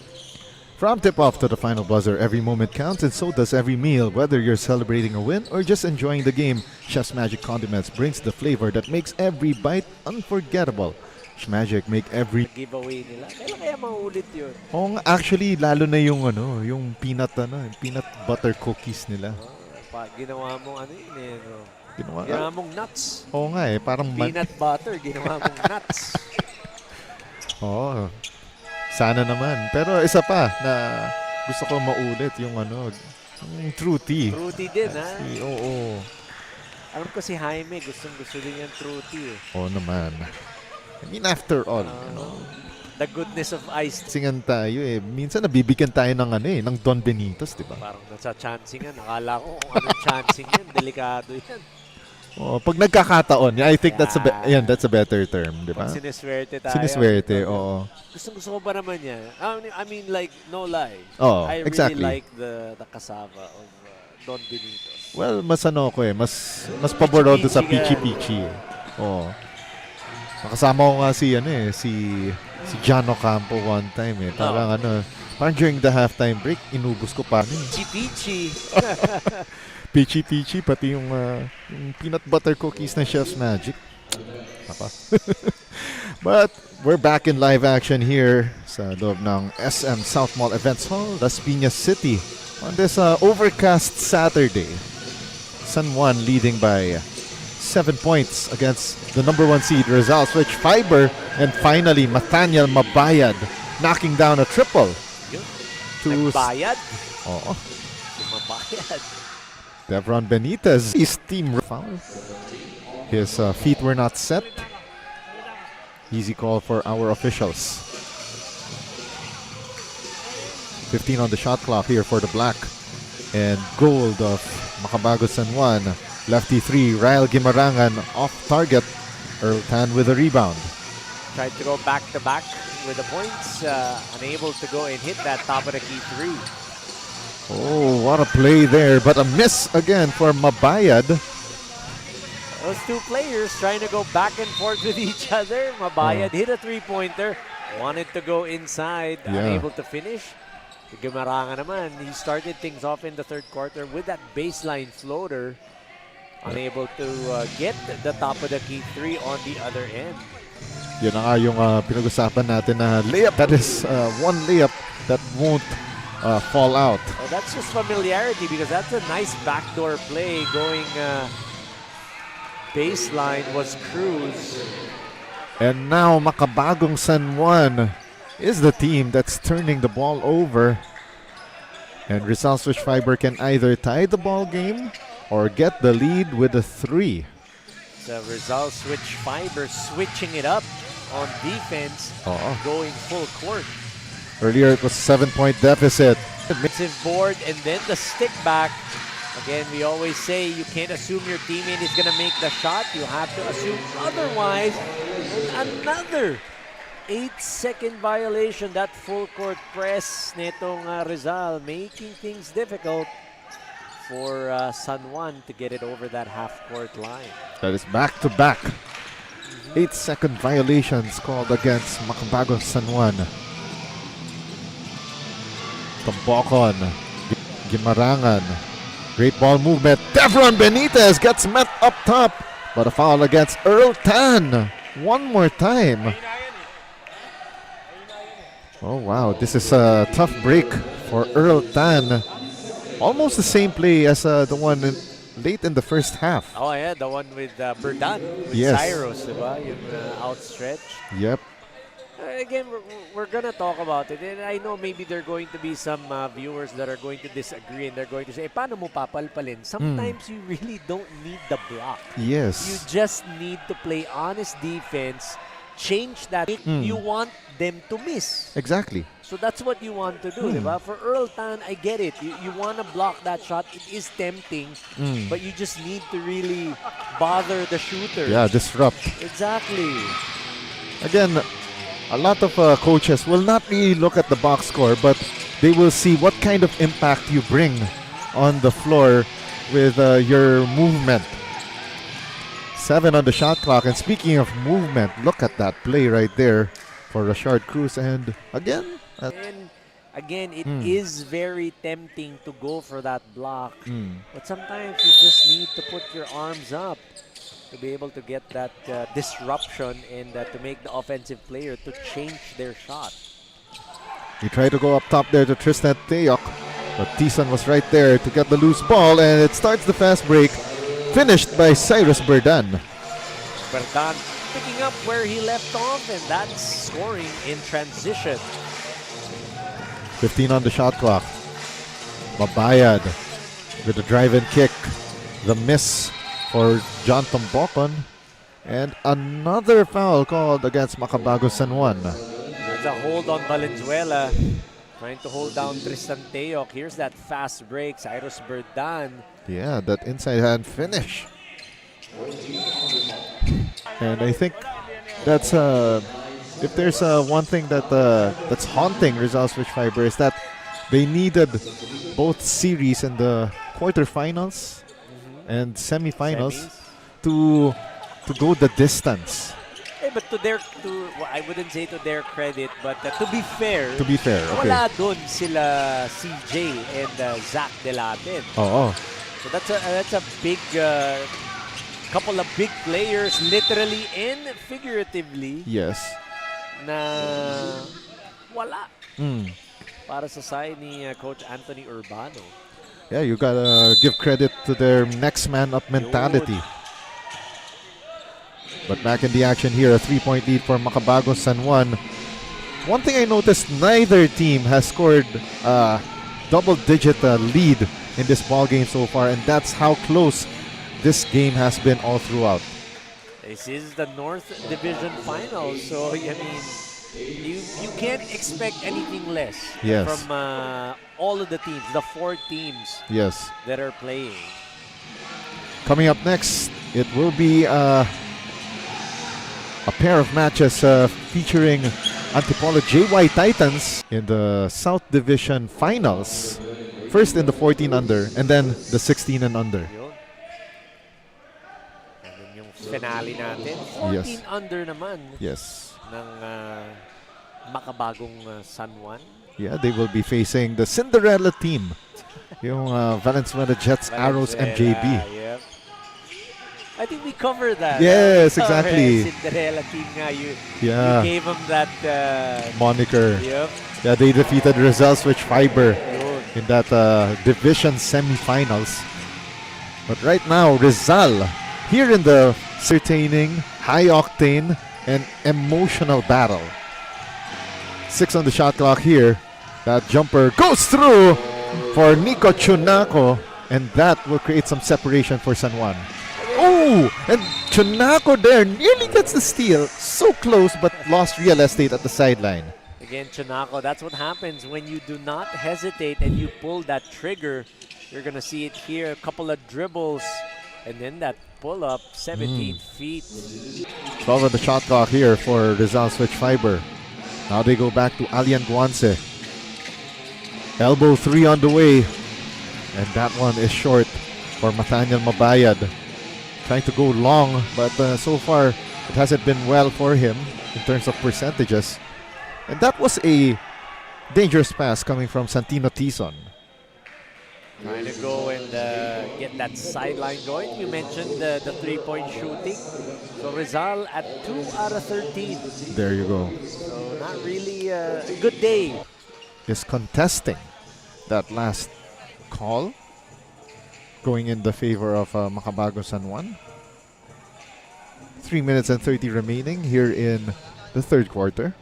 From tip-off to the final buzzer, every moment counts and so does every meal. Whether you're celebrating a win or just enjoying the game, Chef's Magic Condiments brings the flavor that makes every bite unforgettable. Chef's Magic make every giveaway nila. Kailan kaya maulit yun? Oh, actually lalo na yung yung peanut butter cookies nila. Ginawa mo yun eh, no? Ginawa mong nuts. Oo nga parang peanut butter, ginawa mong nuts. Oh. Sana naman. Pero isa pa na gusto ko maulit yung yung Truity. Truity din, ha? Oo. Alam ko si Jaime, gusto din yung Truity. Oo naman. I mean, after all, the goodness of ice. Singan tayo eh. Minsan nabibigyan tayo ng ng Don Benitos, di ba? Parang nasa-chancing yan. Nakala ko kung anong chancing yan. Delikado yan. Oh, pag nagkakataon, I think that's a better term, di ba? Pag siniswerte tayo. Siniswerte, oo. Gusto ko ba naman yan? I mean, like, no lie. Oh, I really like the kasava of Don Benitos. Well, mas mas paboro doon sa Pichi-Pichi. Oh. Nakasama ko nga si John Ocampo one time eh. Parang parang during the halftime break, inubos ko pa rin. Pichi-Pichi. Pichi-Pichi, pati yung peanut butter cookies na Chef's Magic. But we're back in live action here sa loob ng SM SOUTMALL Events Hall, Las Piñas City on this overcast Saturday. San Juan leading by 7 points against the number 1 seed Rizal Switch Fiber, and finally Nathaniel Mabayad knocking down a triple. Mabayad? Oo. Mabayad. Devron Benitez, his team foul. His feet were not set. Easy call for our officials. 15 on the shot clock here for the black. And gold of Makabagong San Juan. Lefty 3, Ryle Guimarangan off target. Earl Tan with a rebound. Tried to go back-to-back with the points. Unable to go and hit that top of the key 3. Oh, what a play there, but a miss again for Mabayad. Those two players trying to go back and forth with each other. Mabayad hit a three-pointer, wanted to go inside, unable to finish. Guimarangan naman, he started things off in the third quarter with that baseline floater, unable to get the top of the key 3 on the other end. Yun na nga yung pinag-usapan natin na layup. That is one layup that won't fall out. Oh, that's just familiarity because that's a nice backdoor play going baseline was Cruz. And now Makabagong San Juan is the team that's turning the ball over. And Rizal Switch Fiber can either tie the ball game or get the lead with a 3. So Rizal Switch Fiber switching it up on defense, going full court. Earlier it was a 7-point deficit. Defensive board and then the stick back. Again, we always say you can't assume your teammate is going to make the shot. You have to assume otherwise. Another 8-second violation. That full court press netong Rizal, making things difficult for San Juan to get it over that half-court line. That is back-to-back 8-second violations called against Makabagong San Juan. Tambokon, Gimarangan, great ball movement. Devron Benitez gets met up top, but a foul against Earl Tan. One more time. Oh wow, this is a tough break for Earl Tan. Almost the same play as the one late in the first half. Oh yeah, the one with Berdan, with Yes. Cyrus, diba? Yung outstretch. Yep. Again, we're gonna talk about it, and I know maybe there are going to be some viewers that are going to disagree, and they're going to say, paano mo papalpalin? Sometimes you really don't need the block. Yes. You just need to play honest defense, change that. You want them to miss. Exactly. So that's what you want to do, diba? For Earl Tan, I get it. You want to block that shot. It is tempting, but you just need to really bother the shooter. Yeah, disrupt. Exactly. Again, a lot of coaches will not really look at the box score, but they will see what kind of impact you bring on the floor with your movement. 7 on the shot clock. And speaking of movement, look at that play right there for Rashard Cruz. And again, And again, it is very tempting to go for that block. But sometimes you just need to put your arms up to be able to get that disruption and to make the offensive player to change their shot. he tried to go up top there to Tristan Teok, but Tisan was right there to get the loose ball, and it starts the fast break, finished by Cyrus Berdan. Berdan picking up where he left off, and that's scoring in transition. 15 on the shot clock. Mabayad with the drive-in kick. The miss for John Tambokon. And another foul called against Makabagong San Juan. There's a hold on Valenzuela. Trying to hold down Tristan Teok. Here's that fast break. Cyrus Berdan. Yeah, that inside hand finish. And I think that's if there's one thing that that's haunting Rizal Switch Fiber is that they needed both series in the quarterfinals and semifinals to go the distance. But well, I wouldn't say to their credit, but to be fair, Okay. wala dun sila CJ and Zach Delaten. Oo. So that's a big couple of big players, literally and figuratively, Yes. na wala para sa side ni Coach Anthony Urbano. Yeah, you gotta give credit to their next man up mentality. But back in the action here, a 3-point lead for Makabagong San Juan. One thing I noticed, neither team has scored a double-digit lead in this ball game so far, and that's how close this game has been all throughout. This is the North Division Final, so I mean, you can't expect anything less Yes. from all of the teams, the 4 teams Yes. that are playing. Coming up next, it will be a pair of matches featuring Antipolo JY Titans in the South Division Finals. First in the 14 under and then the 16 and under. Yun. And then yung finale natin, 14 under naman Yes. ng Makabagong San Juan. Yeah, they will be facing the Cinderella team. Yung Valenzuela Jets, Arrows, MJB. Yep. I think we covered that. Yes, exactly. Cinderella team nga, you gave them that Moniker. Yep. Yeah, they defeated Rizal Switch Fiber Yun. in that division semifinals. But right now, Rizal here in the entertaining, high-octane, and emotional battle. 6 on the shot clock here. That jumper goes through, for Nico Chunaco, and that will create some separation for San Juan. Oh, and Chunaco there nearly gets the steal. So close, but lost real estate at the sideline. Again, Chunaco, that's what happens when you do not hesitate and you pull that trigger. You're going to see it here, a couple of dribbles, and then that pull-up, 17 feet. 12 on the shot clock here for Rizal Switch Fiber. Now they go back to Alian Guanse. Elbow 3 on the way, and that one is short for Nathaniel Mabayad. Trying to go long, but so far it hasn't been well for him in terms of percentages. And that was a dangerous pass coming from Santino Tison. Trying to go and get that sideline going. You mentioned the three-point shooting. So Rizal at 2 out of 13. There you go. So not really a good day. Is contesting that last call, going in the favor of Makabagong San Juan. 3 minutes and 30 remaining here in the third quarter.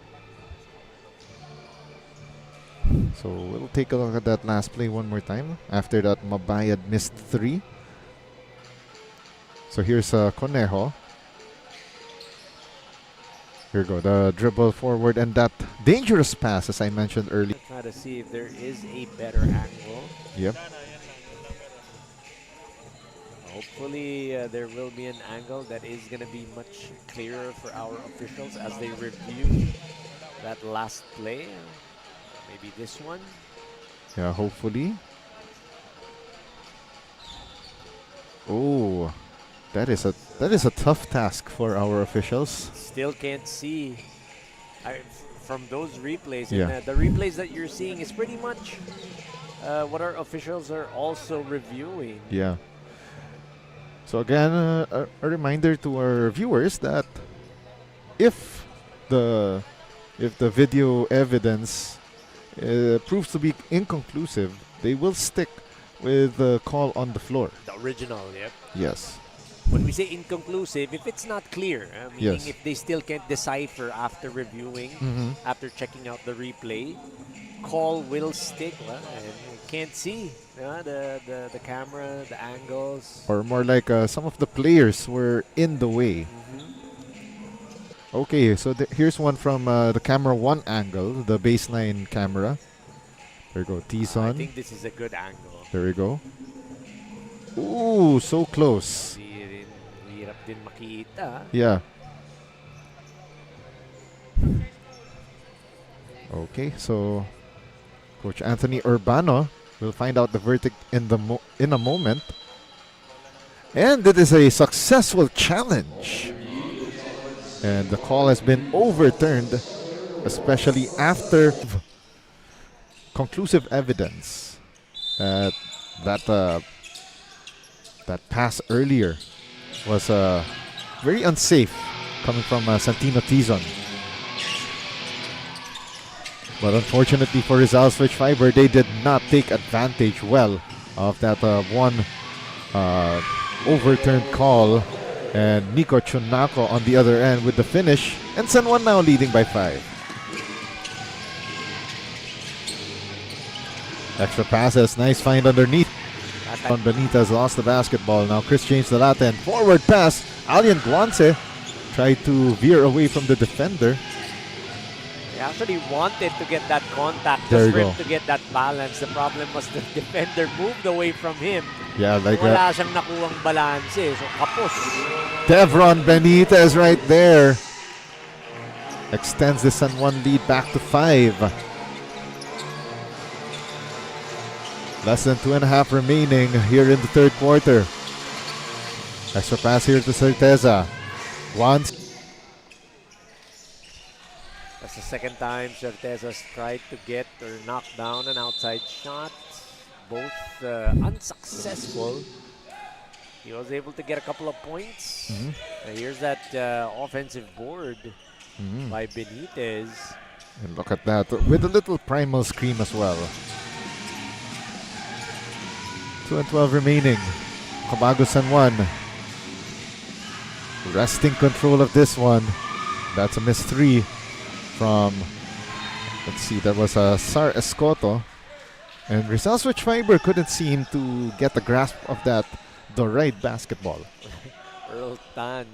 So we'll take a look at that last play one more time. After that, Mabayad missed 3. So here's Conejo. Here we go, the dribble forward and that dangerous pass, as I mentioned earlier. Try to see if there is a better angle. Yep. Hopefully there will be an angle that is going to be much clearer for our officials as they review that last play. Maybe this one. Yeah, hopefully. Oh, that is a tough task for our officials. Still can't see from those replays. Yeah. And the replays that you're seeing is pretty much what our officials are also reviewing. Yeah. So again, a reminder to our viewers that if the video evidence proves to be inconclusive, they will stick with the call on the floor. The original, yep. Yes. When we say inconclusive, if it's not clear, meaning Yes. if they still can't decipher after reviewing, after checking out the replay, call will stick. Well, and you can't see the camera, the angles. Or more like some of the players were in the way. Okay, so here's one from the camera 1 angle, the baseline camera. There we go, Tison. I think this is a good angle. There we go. Ooh, so close. Hirap din makita. Yeah. Okay, so Coach Anthony Urbano will find out the verdict in a moment. And it is a successful challenge. And the call has been overturned, especially after conclusive evidence that pass earlier was very unsafe coming from Santino Tison. But unfortunately for Rizal Switch Fiber, they did not take advantage well of that one overturned call. And Nico Chunaco on the other end with the finish. And San Juan now leading by 5. Extra passes, nice find underneath. Benitez lost the basketball. Now Chris James Dalata and forward pass. Alian Guanse tried to veer away from the defender. He actually wanted to get that contact There just you for him go. to get that balance. The problem was the defender moved away from him. Yeah, like Wala siyang nakuhang balance. So kapos. Devron Benitez right there. Extends the San Juan lead back to 5. Less than 2.5 remaining here in the third quarter. Extra pass here to Certeza. Once. That's the second time Certeza's tried to get or knock down an outside shot. Both unsuccessful. He was able to get a couple of points. Here's that offensive board by Benitez. And look at that, with a little primal scream as well. 2 and 12 remaining. Makabagong San Juan wresting control of this one. That's a miss 3 from, let's see, that was Sar Escoto. And Rizal Switch Fiber couldn't seem to get the grasp of the right basketball. Earl Tan.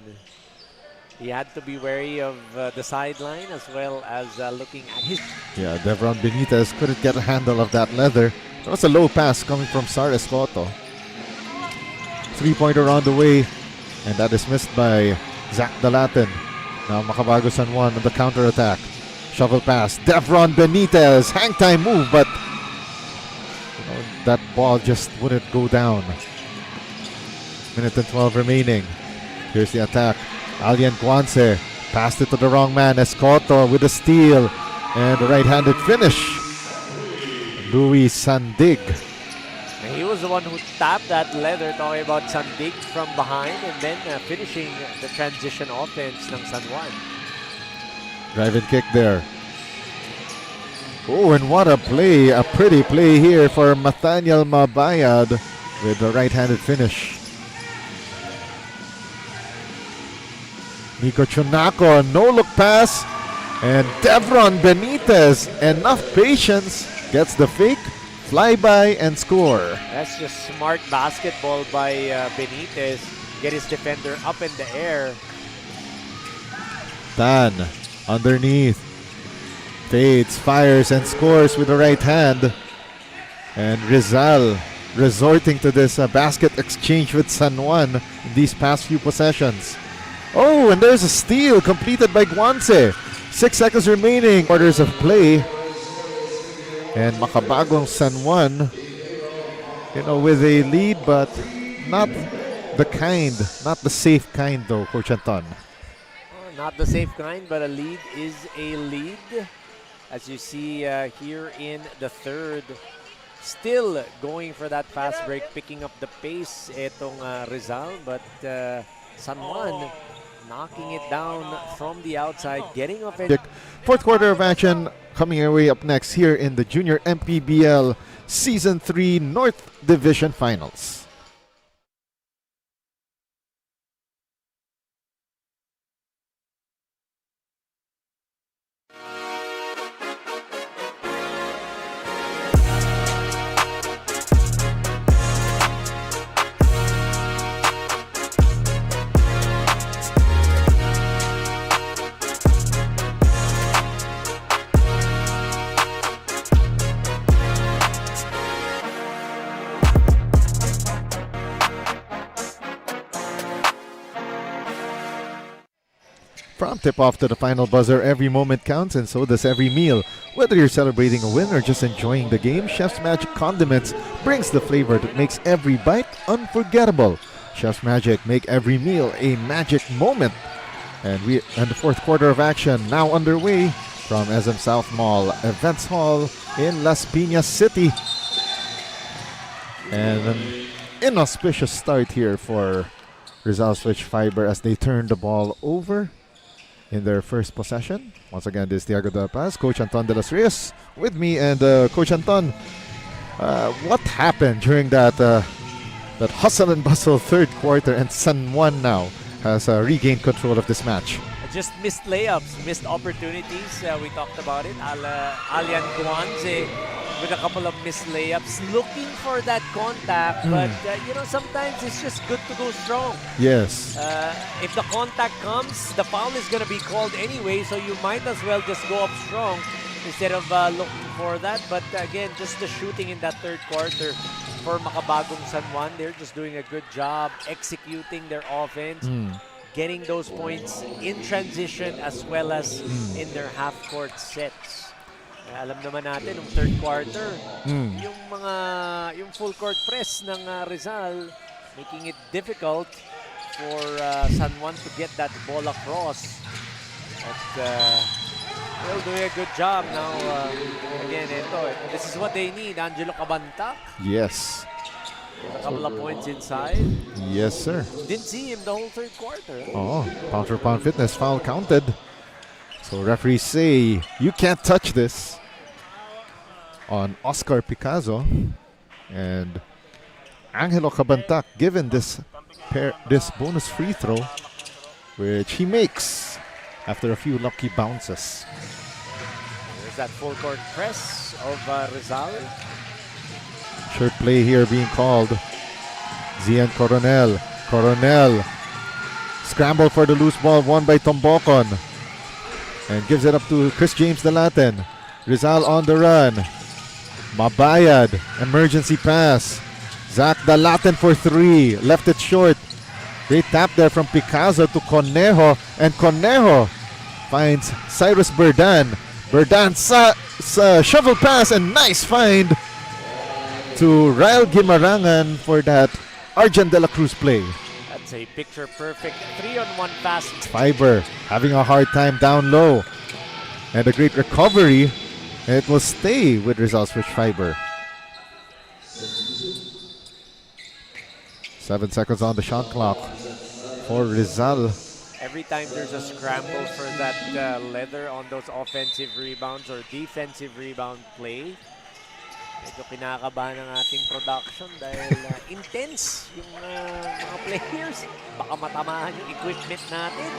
He had to be wary of the sideline as well as looking at his... Yeah, Devron Benitez couldn't get a handle of that leather. That was a low pass coming from Sar Escoto. Three-pointer on the way, and that is missed by Zach Dalatin. Now Makabagong San Juan on the counter-attack. Shovel pass, Devron Benitez, hang time move, but that ball just wouldn't go down. Minute and 12 remaining. Here's the attack. Alian Guanse passed it to the wrong man. Escoto with a steal and a right-handed finish. Louis Sandig. And he was the one who tapped that leather, talking about Sandig from behind and then finishing the transition offense ng San Juan. Drive and kick there. Oh, and what a play. A pretty play here for Nathaniel Mabayad with the right-handed finish. Nico Chunaco, no-look pass. And Devron Benitez, enough patience, gets the fake, flyby, and score. That's just smart basketball by Benitez. Get his defender up in the air. Tan, underneath. Fades, fires, and scores with the right hand. And Rizal resorting to this basket exchange with San Juan in these past few possessions. Oh, and there's a steal completed by Guanse. 6 seconds remaining. Quarters of play. And Makabagong San Juan, with a lead, but not the safe kind though, Coach Anton. Not the safe kind, but a lead is a lead. As you see here in the third, still going for that fast break, picking up the pace itong Rizal, but San Juan knocking it down from the outside, getting off it. Fourth quarter of action coming our way up next here in the Junior MPBL Season 3 North Division Finals. From tip-off to the final buzzer, every moment counts, and so does every meal. Whether you're celebrating a win or just enjoying the game, Chef's Magic Condiments brings the flavor that makes every bite unforgettable. Chef's Magic, make every meal a magic moment. And the fourth quarter of action now underway from SM SOUTMALL Events Hall in Las Piñas City. And an inauspicious start here for Rizal Switch Fiber as they turn the ball over in their first possession. Once again, this is Tiago de la Paz, Coach Anton de los Rios with me. And Coach Anton, what happened during that hustle and bustle third quarter, and San Juan now has regained control of this match? Just missed layups, missed opportunities. We talked about it. Alian Guanze with a couple of missed layups, looking for that contact. But, sometimes it's just good to go strong. Yes. If the contact comes, the foul is going to be called anyway, so you might as well just go up strong instead of looking for that. But again, just the shooting in that third quarter for Makabagong San Juan, they're just doing a good job executing their offense. Getting those points in transition as well as in their half-court sets. Alam naman natin, nung third quarter, yung full-court press ng Rizal, making it difficult for San Juan to get that ball across. But they're doing a good job now. Again, this is what they need. Angelo Cabantac. Yes. A couple of points inside. Yes, sir. Didn't see him the whole third quarter. Oh, pound for pound fitness foul counted. So referees say you can't touch this on Oscar Picazo, and Angelo Cabantac given this bonus free throw, which he makes after a few lucky bounces. There's that full court press of Rizal. Shirt play here being called. Zian Coronel. Coronel. Scramble for the loose ball, won by Tombokon. And gives it up to Chris James the Latin. Rizal on the run. Mabayad. Emergency pass. Zach the Latin for 3. Left it short. Great tap there from Picazo to Conejo. And Conejo finds Cyrus Berdan. Berdan shovel pass and nice find to Rael Guimarangan for that Arjan de la Cruz play. That's a picture-perfect 3-on-1 fast. Fiber having a hard time down low. And a great recovery. And it will stay with Rizal Switch Fiber. 7 seconds on the shot clock for Rizal. Every time there's a scramble for that leather on those offensive rebounds or defensive rebound play, medyo kinakabahan ng ating production dahil intense yung mga players. Baka matamahan yung equipment natin.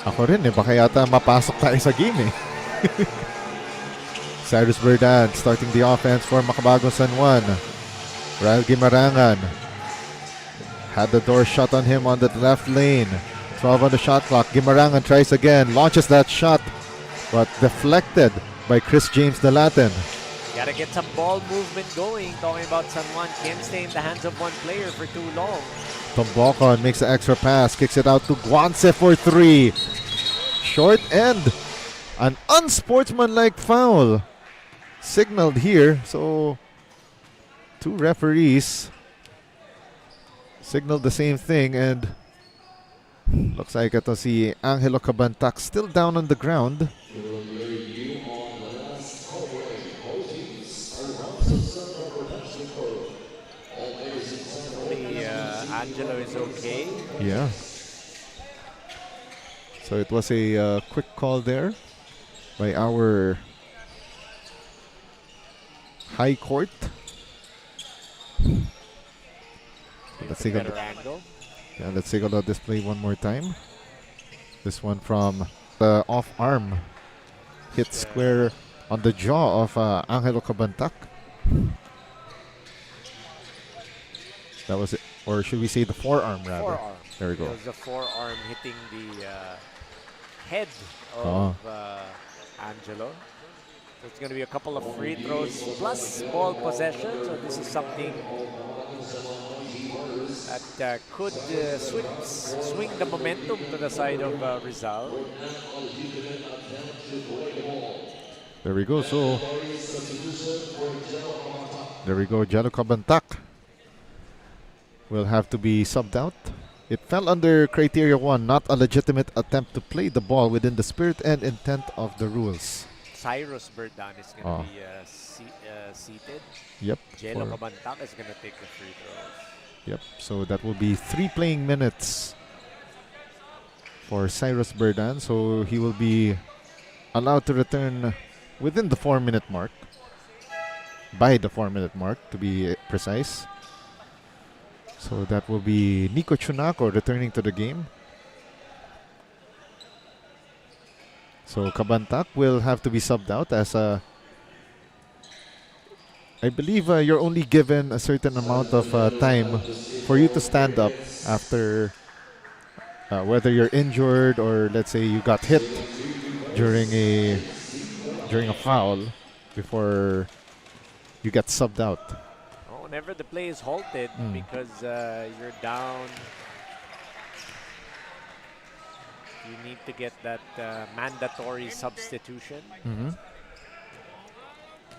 Ako rin baka yata mapasok tayo sa game Cyrus Berdan starting the offense for Makabagong San Juan. Rael Guimarangan had the door shut on him on the left lane. 12 on the shot clock. Guimarangan tries again, launches that shot, but deflected by Chris James the Latin. Gotta get some ball movement going. Talking about San Juan, can't stay in the hands of one player for too long. Tombokon makes the extra pass, kicks it out to Guance for 3. Short end. An unsportsmanlike foul signaled here. So, 2 referees signaled the same thing, and looks like ito si Angelo Cabantac still down on the ground. Angelo is okay. Yeah. So it was a quick call there by our high court. Let's take a look at this play one more time. This one from the off arm. Hit square on the jaw of Angelo Cabantac. That was it. Or should we say the forearm rather? Forearm. There we go. It was the forearm hitting the head of Angelo. So it's going to be a couple of free throws plus ball possession. So this is something that could swing the momentum to the side of Rizal. There we go. So there we go. Jalo Cabantac will have to be subbed out. It fell under criteria 1, not a legitimate attempt to play the ball within the spirit and intent of the rules. Cyrus Berdan is going to be seated. Yep. Jalo Cabantac is going to take the free throws. Yep. So that will be 3 playing minutes for Cyrus Berdan. So he will be allowed to return within the 4-minute mark. By the 4-minute mark, to be precise. So that will be Nico Chunaco returning to the game. So Cabantac will have to be subbed out as I believe you're only given a certain amount of time for you to stand up after whether you're injured or let's say you got hit during a foul before you get subbed out. Whenever the play is halted because you're down, you need to get that mandatory substitution.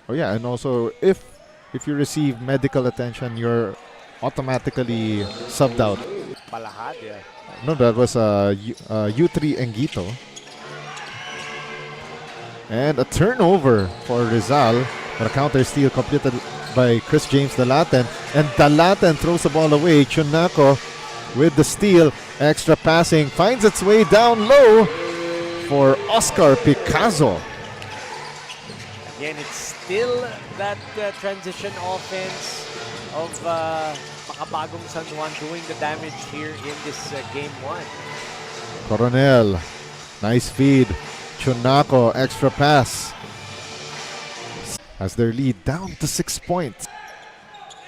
Oh yeah, and also if you receive medical attention, you're automatically subbed out. Palahad, yeah. No, that was U3 Engito. And a turnover for Rizal, but a counter steal completed by Chris James the Latin, and the Latin throws the ball away. Chunaco with the steal, extra passing, finds its way down low for Oscar Picazo. Again, it's still that transition offense of Makabagong San Juan doing the damage here in this game 1. Coronel, nice feed. Chunaco, extra pass. As their lead down to 6 points.